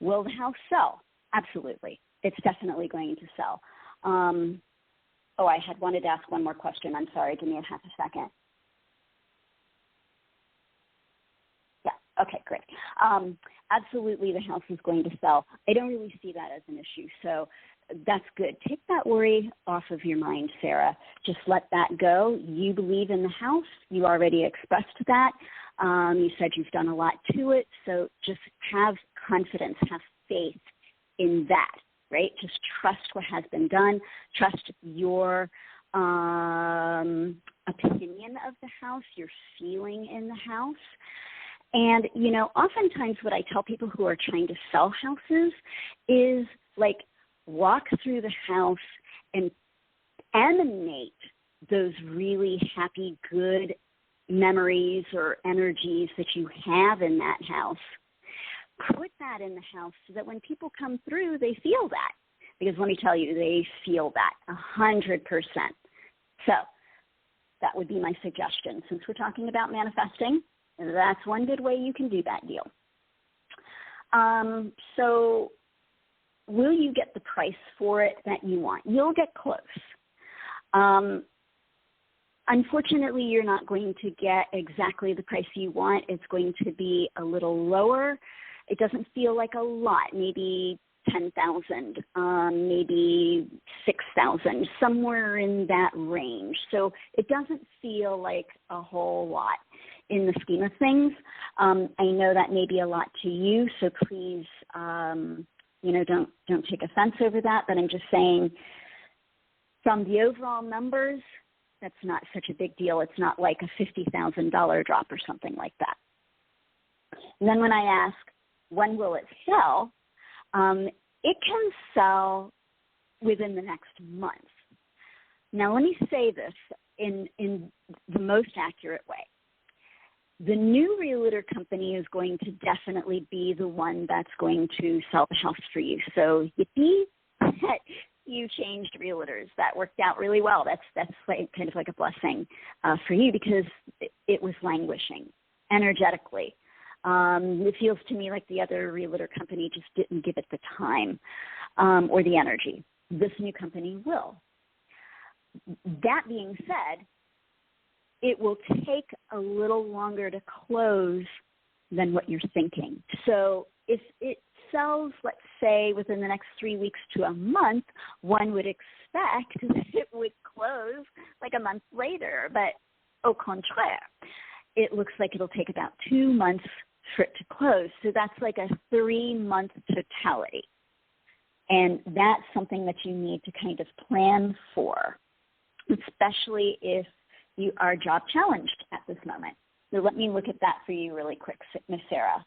will the house sell? Absolutely. It's definitely going to sell. I had wanted to ask one more question. I'm sorry. Give me a half a second. Yeah. Okay, great. Absolutely, the house is going to sell. I don't really see that as an issue, so that's good. Take that worry off of your mind, Sarah. Just let that go. You believe in the house. You already expressed that. You said you've done a lot to it, so just have confidence, have faith in that. Right? Just trust what has been done. Trust your opinion of the house, your feeling in the house. And, oftentimes what I tell people who are trying to sell houses is like walk through the house and emanate those really happy, good memories or energies that you have in that house. Put that in the house so that when people come through, they feel that. Because let me tell you, they feel that 100%. So that would be my suggestion. Since we're talking about manifesting, that's one good way you can do that deal. So will you get the price for it that you want? You'll get close. Unfortunately, you're not going to get exactly the price you want. It's going to be a little lower. It doesn't feel like a lot, maybe $10,000, maybe $6,000, somewhere in that range. So it doesn't feel like a whole lot in the scheme of things. I know that may be a lot to you, so please, don't take offense over that. But I'm just saying, from the overall numbers, that's not such a big deal. It's not like a $50,000 drop or something like that. And then when I ask, when will it sell? It can sell within the next month. Now, let me say this in the most accurate way. The new realtor company is going to definitely be the one that's going to sell the house for you. So yippee, you changed realtors. That worked out really well. That's like, kind of like a blessing for you, because it was languishing energetically. It feels to me like the other realtor company just didn't give it the time or the energy. This new company will. That being said, it will take a little longer to close than what you're thinking. So if it sells, let's say, within the next 3 weeks to a month, one would expect that it would close like a month later. But au contraire, it looks like it'll take about 2 months for it to close. So that's like a 3-month totality. And that's something that you need to kind of plan for, especially if you are job challenged at this moment. So let me look at that for you really quick, Miss Sarah.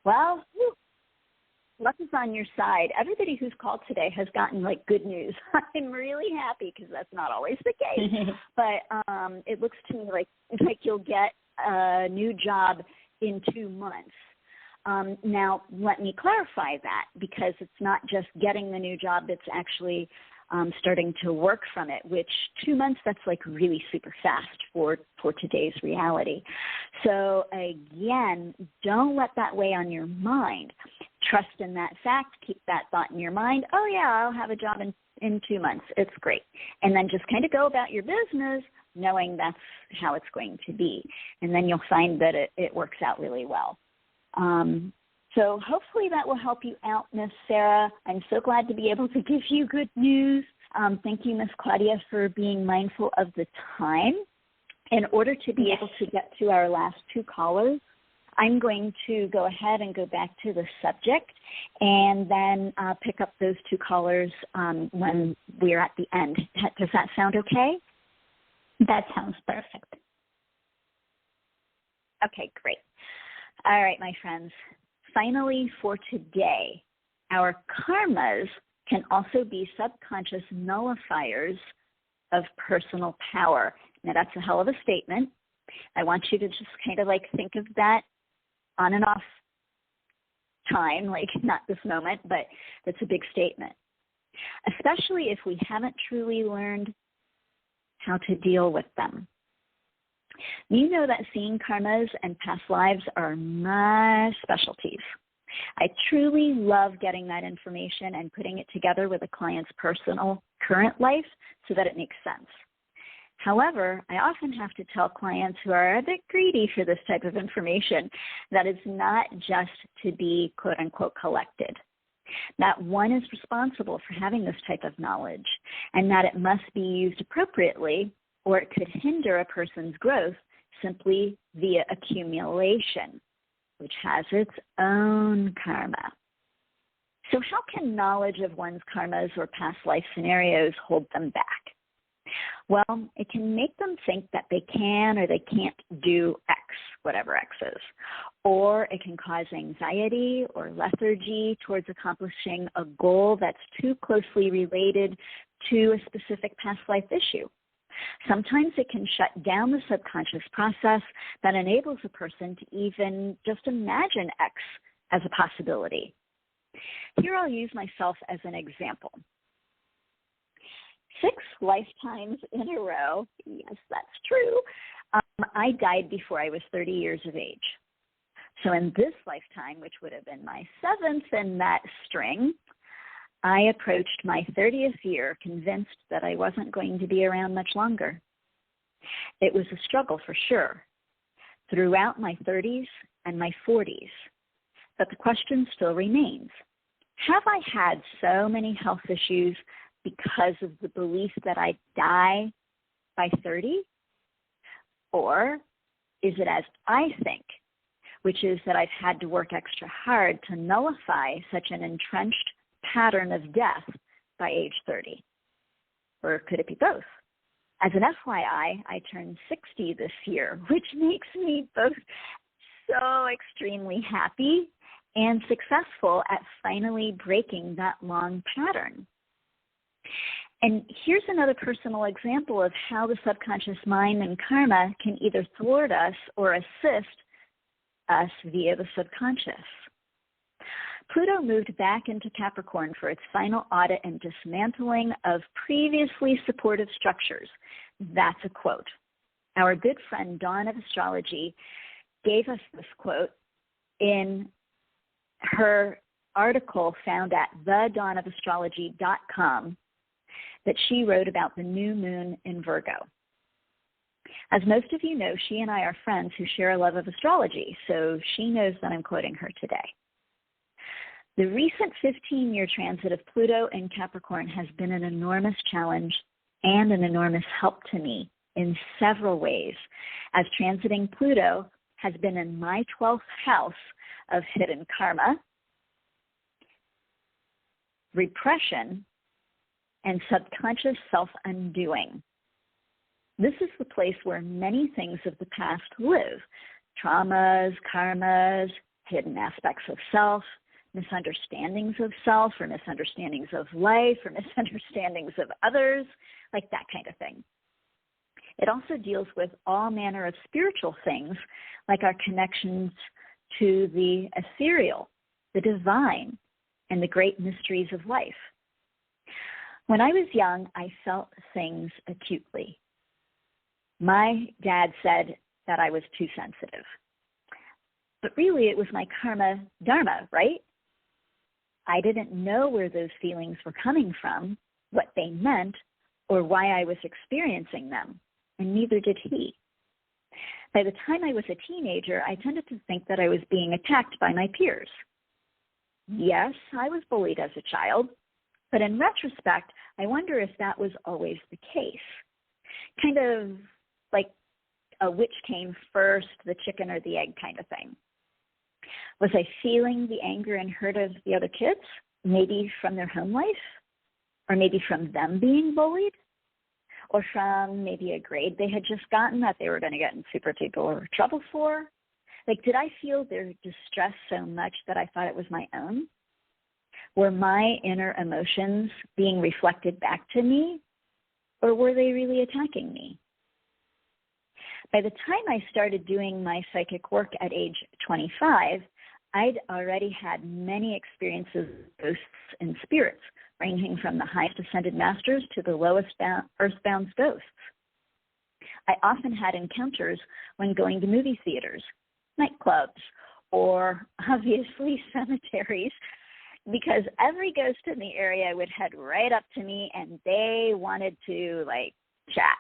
Well, luck is on your side. Everybody who's called today has gotten like good news. I'm really happy because that's not always the case. But it looks to me like you'll get a new job in 2 months. Now, let me clarify that, because it's not just getting the new job, it's actually starting to work from it, which 2 months, that's like really super fast for today's reality. So again, don't let that weigh on your mind. Trust in that fact. Keep that thought in your mind. Oh, yeah, I'll have a job in 2 months. It's great. And then just kind of go about your business knowing that's how it's going to be. And then you'll find that it works out really well. So hopefully that will help you out, Miss Sarah. I'm so glad to be able to give you good news. Thank you, Miss Claudia, for being mindful of the time. In order to be able to get to our last 2 callers, I'm going to go ahead and go back to the subject and then pick up those 2 callers when we're at the end. Does that sound okay? That sounds perfect. Okay, great. All right, my friends. Finally, for today, our karmas can also be subconscious nullifiers of personal power. Now, that's a hell of a statement. I want you to just kind of like think of that on and off time, like not this moment, but that's a big statement, especially if we haven't truly learned how to deal with them. You know that seeing karmas and past lives are my specialties. I truly love getting that information and putting it together with a client's personal current life so that it makes sense. However, I often have to tell clients who are a bit greedy for this type of information that it's not just to be quote-unquote collected. That one is responsible for having this type of knowledge, and that it must be used appropriately, or it could hinder a person's growth simply via accumulation, which has its own karma. So how can knowledge of one's karmas or past life scenarios hold them back? Well, it can make them think that they can or they can't do X, whatever X is. Or it can cause anxiety or lethargy towards accomplishing a goal that's too closely related to a specific past life issue. Sometimes it can shut down the subconscious process that enables a person to even just imagine X as a possibility. Here I'll use myself as an example. 6 lifetimes in a row, yes, that's true, I died before I was 30 years of age. So in this lifetime, which would have been my 7th in that string, I approached my 30th year convinced that I wasn't going to be around much longer. It was a struggle for sure, throughout my 30s and my 40s. But the question still remains, have I had so many health issues because of the belief that I'd die by 30? Or is it as I think, which is that I've had to work extra hard to nullify such an entrenched pattern of death by age 30? Or could it be both? As an FYI, I turned 60 this year, which makes me both so extremely happy and successful at finally breaking that long pattern. And here's another personal example of how the subconscious mind and karma can either thwart us or assist us via the subconscious. Pluto moved back into Capricorn for its final audit and dismantling of previously supportive structures. That's a quote. Our good friend Dawn of Astrology gave us this quote in her article found at thedawnofastrology.com that she wrote about the new moon in Virgo. As most of you know, she and I are friends who share a love of astrology, so she knows that I'm quoting her today. The recent 15-year transit of Pluto in Capricorn has been an enormous challenge and an enormous help to me in several ways, as transiting Pluto has been in my 12th house of hidden karma, repression, and subconscious self-undoing. This is the place where many things of the past live: traumas, karmas, hidden aspects of self, misunderstandings of self or misunderstandings of life or misunderstandings of others, like that kind of thing. It also deals with all manner of spiritual things, like our connections to the ethereal, the divine, and the great mysteries of life. When I was young, I felt things acutely. My dad said that I was too sensitive. But really, it was my karma dharma, right? I didn't know where those feelings were coming from, what they meant, or why I was experiencing them, and neither did he. By the time I was a teenager, I tended to think that I was being attacked by my peers. Yes, I was bullied as a child, but in retrospect, I wonder if that was always the case. Kind of like a which came first, the chicken or the egg kind of thing. Was I feeling the anger and hurt of the other kids, maybe from their home life, or maybe from them being bullied, or from maybe a grade they had just gotten that they were going to get in super duper trouble for? Like, did I feel their distress so much that I thought it was my own? Were my inner emotions being reflected back to me, or were they really attacking me? By the time I started doing my psychic work at age 25, I'd already had many experiences with ghosts and spirits, ranging from the highest ascended masters to the lowest earthbound ghosts. I often had encounters when going to movie theaters, nightclubs, or obviously cemeteries, because every ghost in the area would head right up to me and they wanted to, chat.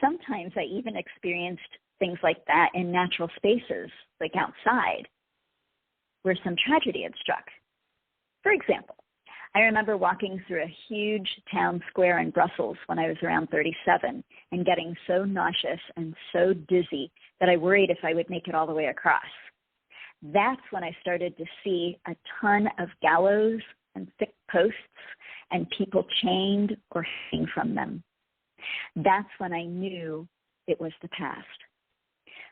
Sometimes I even experienced things like that in natural spaces, like outside, where some tragedy had struck. For example, I remember walking through a huge town square in Brussels when I was around 37 and getting so nauseous and so dizzy that I worried if I would make it all the way across. That's when I started to see a ton of gallows and thick posts and people chained or hanging from them. That's when I knew it was the past.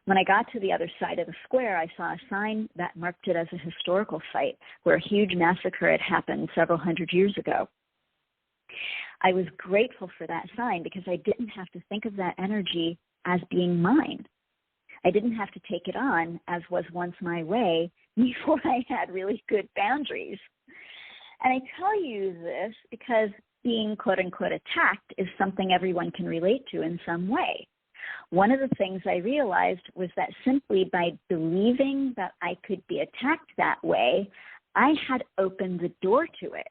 When I got to the other side of the square, I saw a sign that marked it as a historical site where a huge massacre had happened several hundred years ago. I was grateful for that sign because I didn't have to think of that energy as being mine. I didn't have to take it on as was once my way before I had really good boundaries. And I tell you this because being quote-unquote attacked is something everyone can relate to in some way. One of the things I realized was that simply by believing that I could be attacked that way, I had opened the door to it.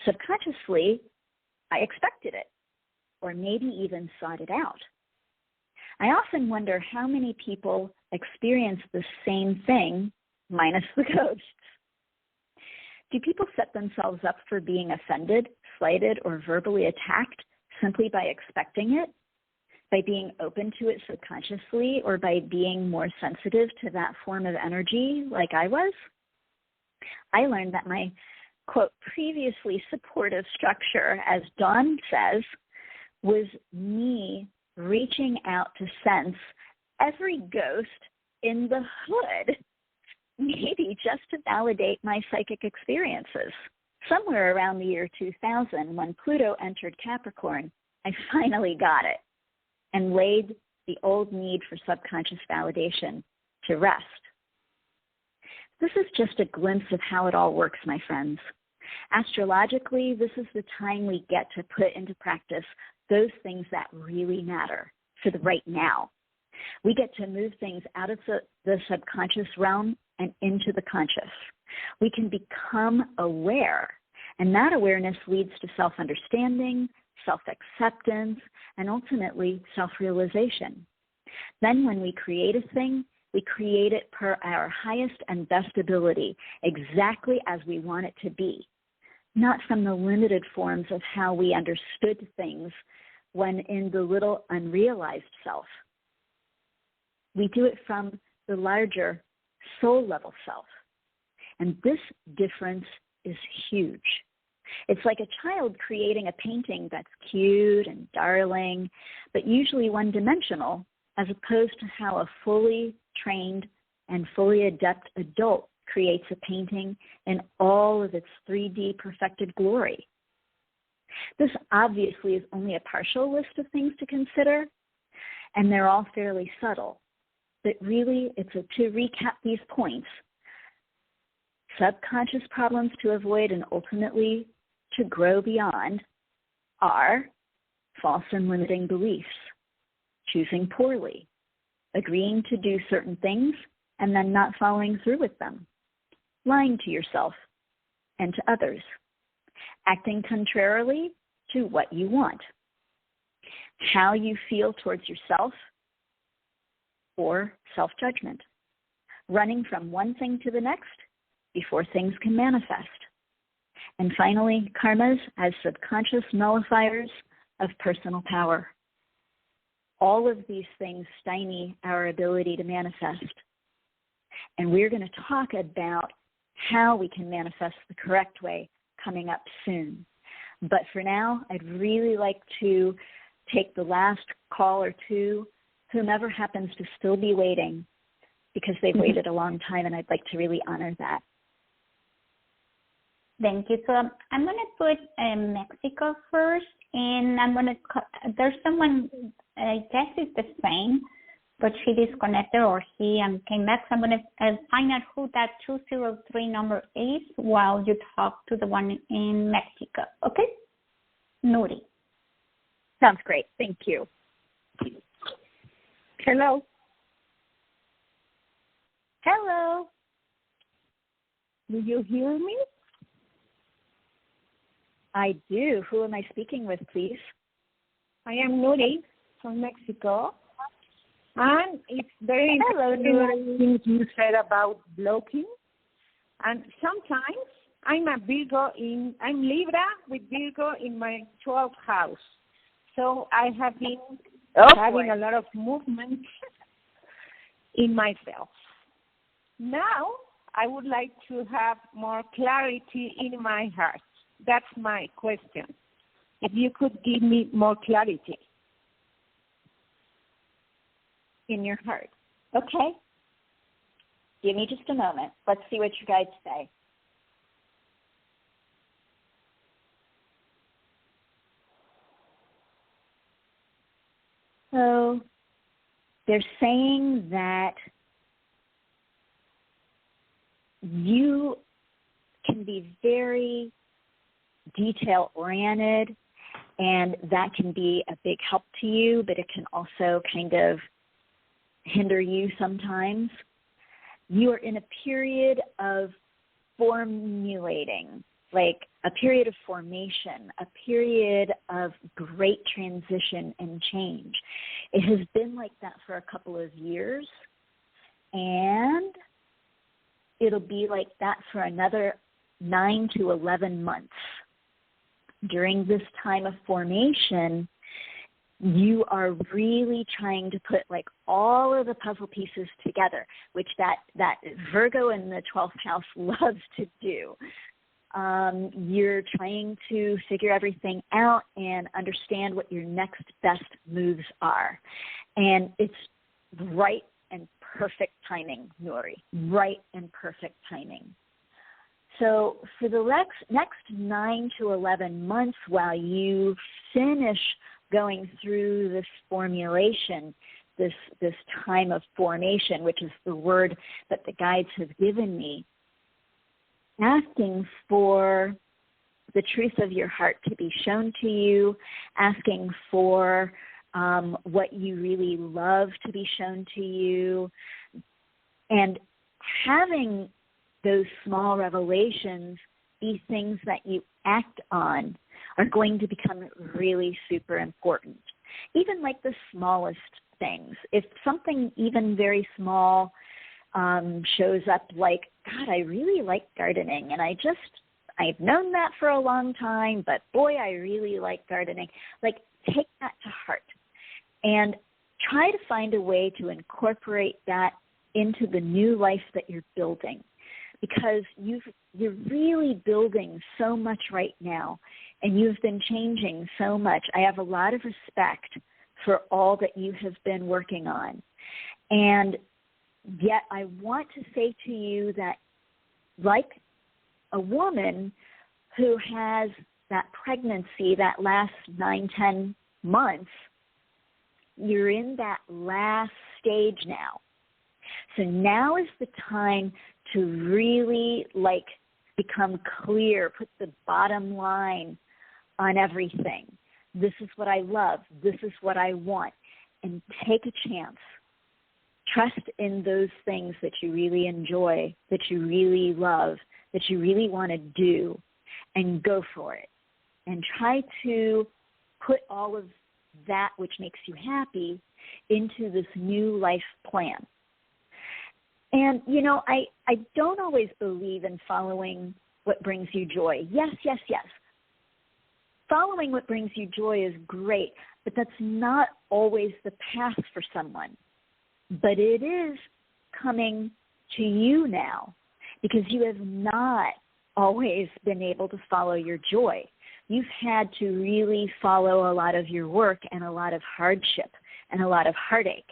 Subconsciously, I expected it, or maybe even sought it out. I often wonder how many people experience the same thing, minus the ghosts. Do people set themselves up for being offended, slighted, or verbally attacked simply by expecting it? By being open to it subconsciously, or by being more sensitive to that form of energy like I was? I learned that my, quote, previously supportive structure, as Dawn says, was me reaching out to sense every ghost in the hood, maybe just to validate my psychic experiences. Somewhere around the year 2000, when Pluto entered Capricorn, I finally got it and laid the old need for subconscious validation to rest. This is just a glimpse of how it all works, my friends. Astrologically, this is the time we get to put into practice those things that really matter for the right now. We get to move things out of the subconscious realm and into the conscious. We can become aware, and that awareness leads to self-understanding, self-acceptance, and ultimately self-realization. Then when we create a thing, we create it per our highest and best ability, exactly as we want it to be, not from the limited forms of how we understood things when in the little unrealized self. We do it from the larger soul-level self. And this difference is huge. It's like a child creating a painting that's cute and darling, but usually one-dimensional, as opposed to how a fully trained and fully adept adult creates a painting in all of its 3D perfected glory. This obviously is only a partial list of things to consider, and they're all fairly subtle. But really, to recap these points, subconscious problems to avoid and ultimately to grow beyond are false and limiting beliefs, choosing poorly, agreeing to do certain things and then not following through with them, lying to yourself and to others, acting contrarily to what you want, how you feel towards yourself, or self-judgment, running from one thing to the next before things can manifest. And finally, karmas as subconscious nullifiers of personal power. All of these things stymie our ability to manifest. And we're going to talk about how we can manifest the correct way coming up soon. But for now, I'd really like to take the last call or two, whomever happens to still be waiting, because they've waited a long time, and I'd like to really honor that. Thank you. So I'm going to put Mexico first, and I'm going to, there's someone, I guess it's the same, but she disconnected or he came back. So I'm going to find out who that 203 number is while you talk to the one in Mexico. Okay? Nuri. Sounds great. Thank you. Hello. Hello. Do you hear me? I do. Who am I speaking with, please? I am Nuri from Mexico. And it's very interesting things you said about blocking. And sometimes I'm Libra with Virgo in my 12th house. So I have been having a lot of movement in myself. Now I would like to have more clarity in my heart. that's my question. If you could give me more clarity. In your heart. Okay. Give me just a moment. Let's see what your guides say. So they're saying that you can be very detail-oriented, and that can be a big help to you, but it can also kind of hinder you sometimes. You are in a period of formulating, like a period of formation, a period of great transition and change. It has been like that for a couple of years, and it'll be like that for another 9 to 11 months. During this time of formation, you are really trying to put like all of the puzzle pieces together, which that Virgo in the 12th house loves to do. You're trying to figure everything out and understand what your next best moves are. And it's right and perfect timing, Nuri, right and perfect timing. So for the next 9 to 11 months while you finish going through this formulation, this time of formation, which is the word that the guides have given me, asking for the truth of your heart to be shown to you, asking for what you really love to be shown to you, and having those small revelations be things that you act on are going to become really super important. Even like the smallest things. If something even very small shows up like, God, I really like gardening, and I've known that for a long time, but boy, I really like gardening. Like, take that to heart and try to find a way to incorporate that into the new life that you're building, because you're really building so much right now, and you've been changing so much. I have a lot of respect for all that you have been working on. And yet I want to say to you that, like a woman who has that pregnancy, that last 9-10 months, you're in that last stage now. So now is the time to really become clear, put the bottom line on everything. This is what I love. This is what I want. And take a chance. Trust in those things that you really enjoy, that you really love, that you really want to do, and go for it. And try to put all of that which makes you happy into this new life plan. And, I don't always believe in following what brings you joy. Yes. Following what brings you joy is great, but that's not always the path for someone. But it is coming to you now, because you have not always been able to follow your joy. You've had to really follow a lot of your work and a lot of hardship and a lot of heartache.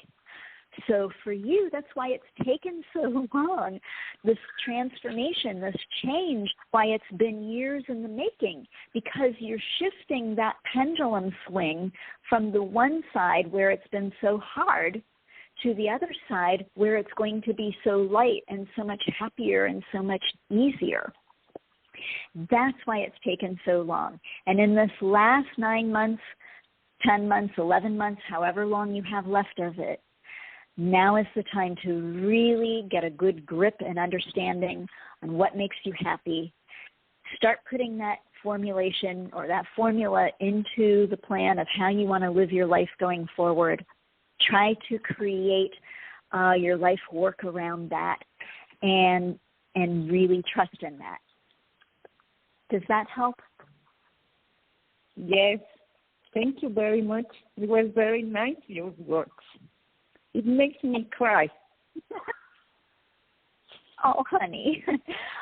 So for you, that's why it's taken so long, this transformation, this change, why it's been years in the making, because you're shifting that pendulum swing from the one side where it's been so hard to the other side where it's going to be so light and so much happier and so much easier. That's why it's taken so long. And in this last 9 months, 10 months, 11 months, however long you have left of it, now is the time to really get a good grip and understanding on what makes you happy. Start putting that formulation or that formula into the plan of how you want to live your life going forward. Try to create your life work around that and really trust in that. Does that help? Yes. Thank you very much. It was very nice, your words. It makes me cry. Oh, honey.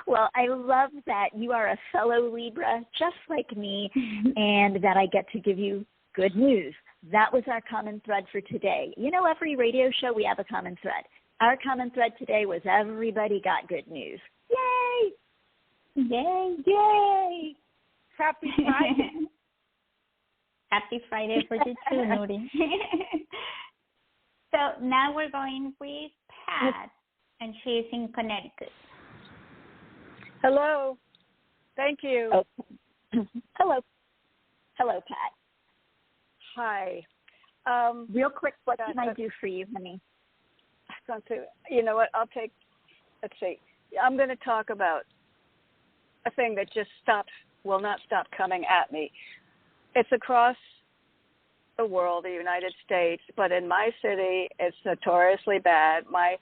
Well, I love that you are a fellow Libra, just like me, and that I get to give you good news. That was our common thread for today. You know, every radio show we have a common thread. Our common thread today was everybody got good news. Yay! Yay! Yay! Happy Friday. Happy Friday for you too, Nuri. So now we're going with Pat, and she's in Connecticut. Hello. Thank you. Oh. Hello. Hello, Pat. Hi. Real quick, what can I do for you, honey? You know what? Let's see. I'm going to talk about a thing that just will not stop coming at me. It's across the world, the United States, but in my city, it's notoriously bad. My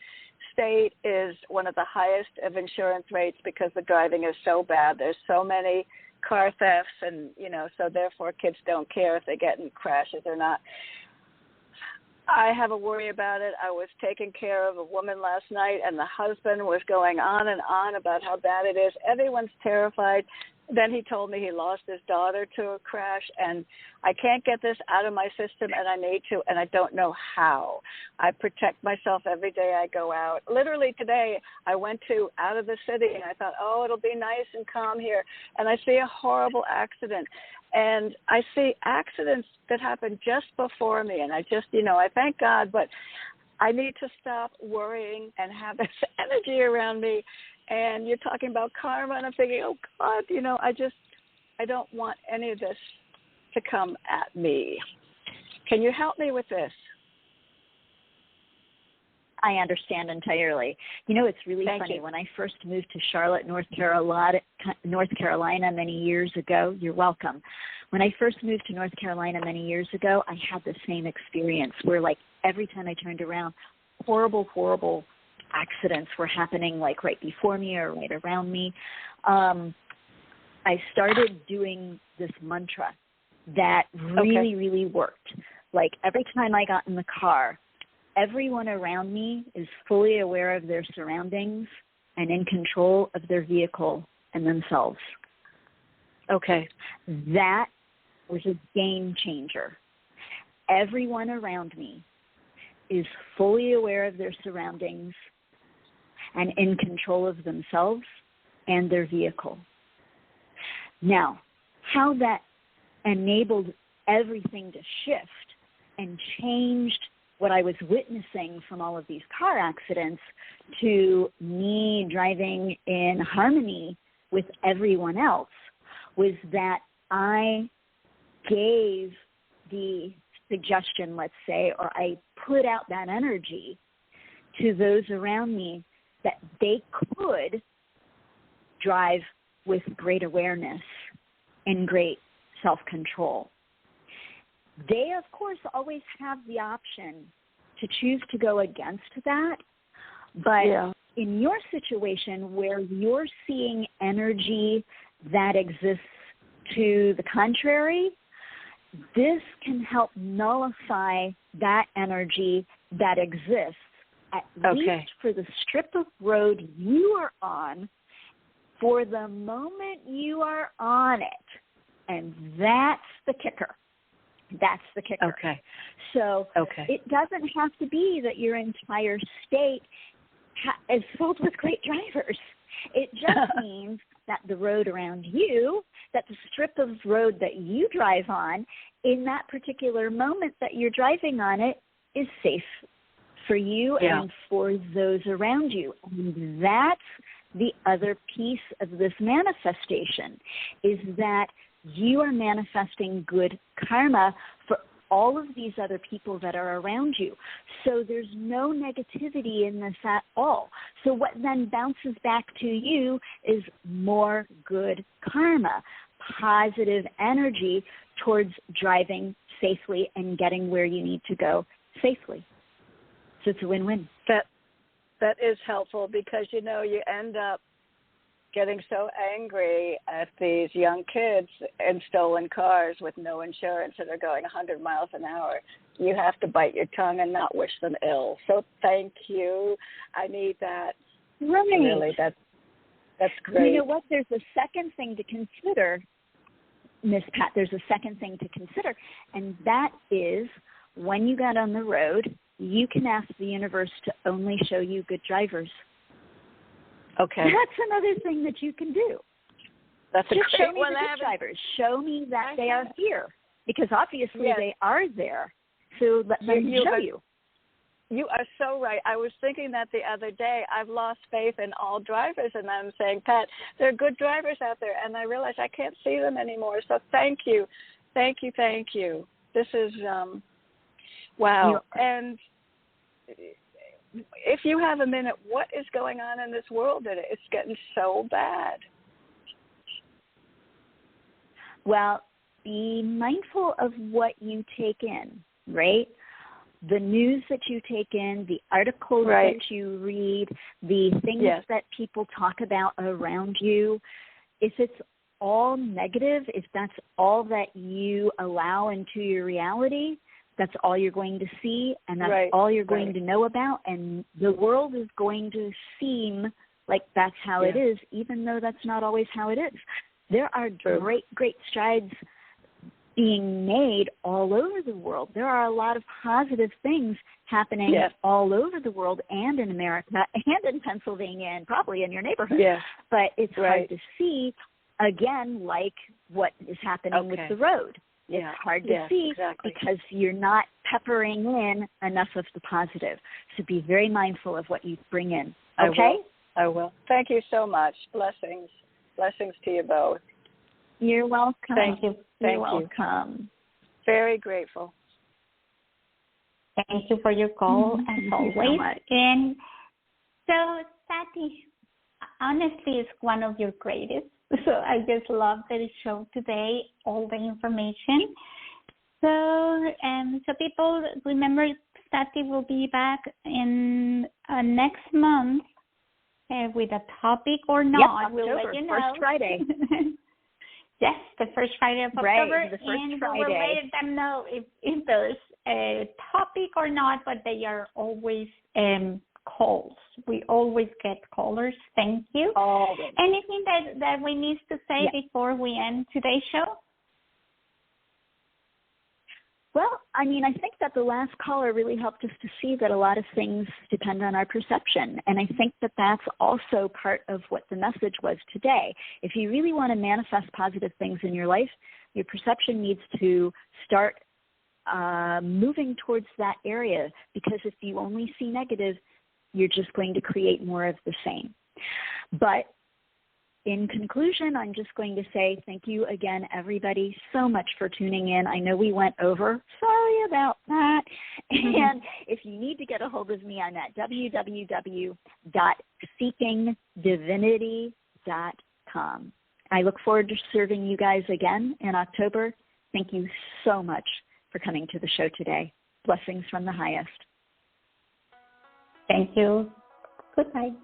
state is one of the highest of insurance rates because the driving is so bad. There's so many car thefts, and, so therefore kids don't care if they get in crashes or not. I have a worry about it. I was taking care of a woman last night, and the husband was going on and on about how bad it is. Everyone's terrified. Then he told me he lost his daughter to a crash, and I can't get this out of my system, and I need to, and I don't know how. I protect myself every day I go out. Literally today, I went out of the city, and I thought, it'll be nice and calm here, and I see a horrible accident. And I see accidents that happen just before me, and I just, I thank God, but I need to stop worrying and have this energy around me. And you're talking about karma, and I'm thinking, oh, God, I don't want any of this to come at me. Can you help me with this? I understand entirely. It's really Thank funny. you. When I first moved to Charlotte, North Carolina many years ago, you're welcome. When I first moved to North Carolina many years ago, I had the same experience where, every time I turned around, horrible accidents were happening, right before me or right around me. I started doing this mantra that really worked. Every time I got in the car, everyone around me is fully aware of their surroundings and in control of their vehicle and themselves. Okay. That was a game changer. Everyone around me is fully aware of their surroundings and in control of themselves and their vehicle. Now, how that enabled everything to shift and changed what I was witnessing from all of these car accidents to me driving in harmony with everyone else was that I gave the suggestion, let's say, or I put out that energy to those around me that they could drive with great awareness and great self-control. They, of course, always have the option to choose to go against that, but in your situation where you're seeing energy that exists to the contrary, this can help nullify that energy that exists, at least for the strip of road you are on, for the moment you are on it. And that's the kicker. That's the kicker. Okay. So it doesn't have to be that your entire state is filled with great drivers. It just means that the road around you, that the strip of road that you drive on, in that particular moment that you're driving on it, is safe for you and for those around you. And that's the other piece of this manifestation, is that you are manifesting good karma for all of these other people that are around you. So there's no negativity in this at all. So what then bounces back to you is more good karma, positive energy towards driving safely and getting where you need to go safely. So it's a win-win. That is helpful because, you end up getting so angry at these young kids in stolen cars with no insurance that are going 100 miles an hour. You have to bite your tongue and not wish them ill. So thank you. I need that. Right. Really, that's great. You know what? There's a second thing to consider, Miss Pat. There's a second thing to consider, and that is when you get on the road, you can ask the universe to only show you good drivers. Okay. That's another thing that you can do. That's Just a show great me one. the good drivers. Show me that they are here, because obviously they are there. So let them show you. You are so right. I was thinking that the other day. I've lost faith in all drivers, and I'm saying, Pat, there are good drivers out there, and I realize I can't see them anymore. So thank you. Thank you. Thank you. This is, wow. And if you have a minute, what is going on in this world today? It's getting so bad. Well, be mindful of what you take in, right? The news that you take in, the articles that you read, the things that people talk about around you, if it's all negative, if that's all that you allow into your reality, that's all you're going to see, and that's all you're going to know about, and the world is going to seem like that's how it is, even though that's not always how it is. There are great strides being made all over the world. There are a lot of positive things happening all over the world and in America and in Pennsylvania and probably in your neighborhood. But it's hard to see, again, like what is happening with the road. It's hard to see because you're not peppering in enough of the positive. So be very mindful of what you bring in. Okay? I will. Thank you so much. Blessings. Blessings to you both. You're welcome. Thank you. You're welcome. Very grateful. Thank you for your call, as always. So much. And so, Sati, honestly, it's one of your greatest. So I just love the show today, all the information. So people remember, Sati will be back in next month with a topic or not. We'll let you know. First Friday. Yes, the first Friday of October, the first and Friday. we'll let them know if there's a topic or not, but they are always calls. We always get callers. Thank you. Always. Anything that we need to say before we end today's show? Well, I mean, I think that the last caller really helped us to see that a lot of things depend on our perception. And I think that that's also part of what the message was today. If you really want to manifest positive things in your life, your perception needs to start moving towards that area, because if you only see negative, you're just going to create more of the same. But in conclusion, I'm just going to say thank you again, everybody, so much for tuning in. I know we went over. Sorry about that. And if you need to get a hold of me, I'm at www.seekingdivinity.com. I look forward to serving you guys again in October. Thank you so much for coming to the show today. Blessings from the highest. Thank you. Good night.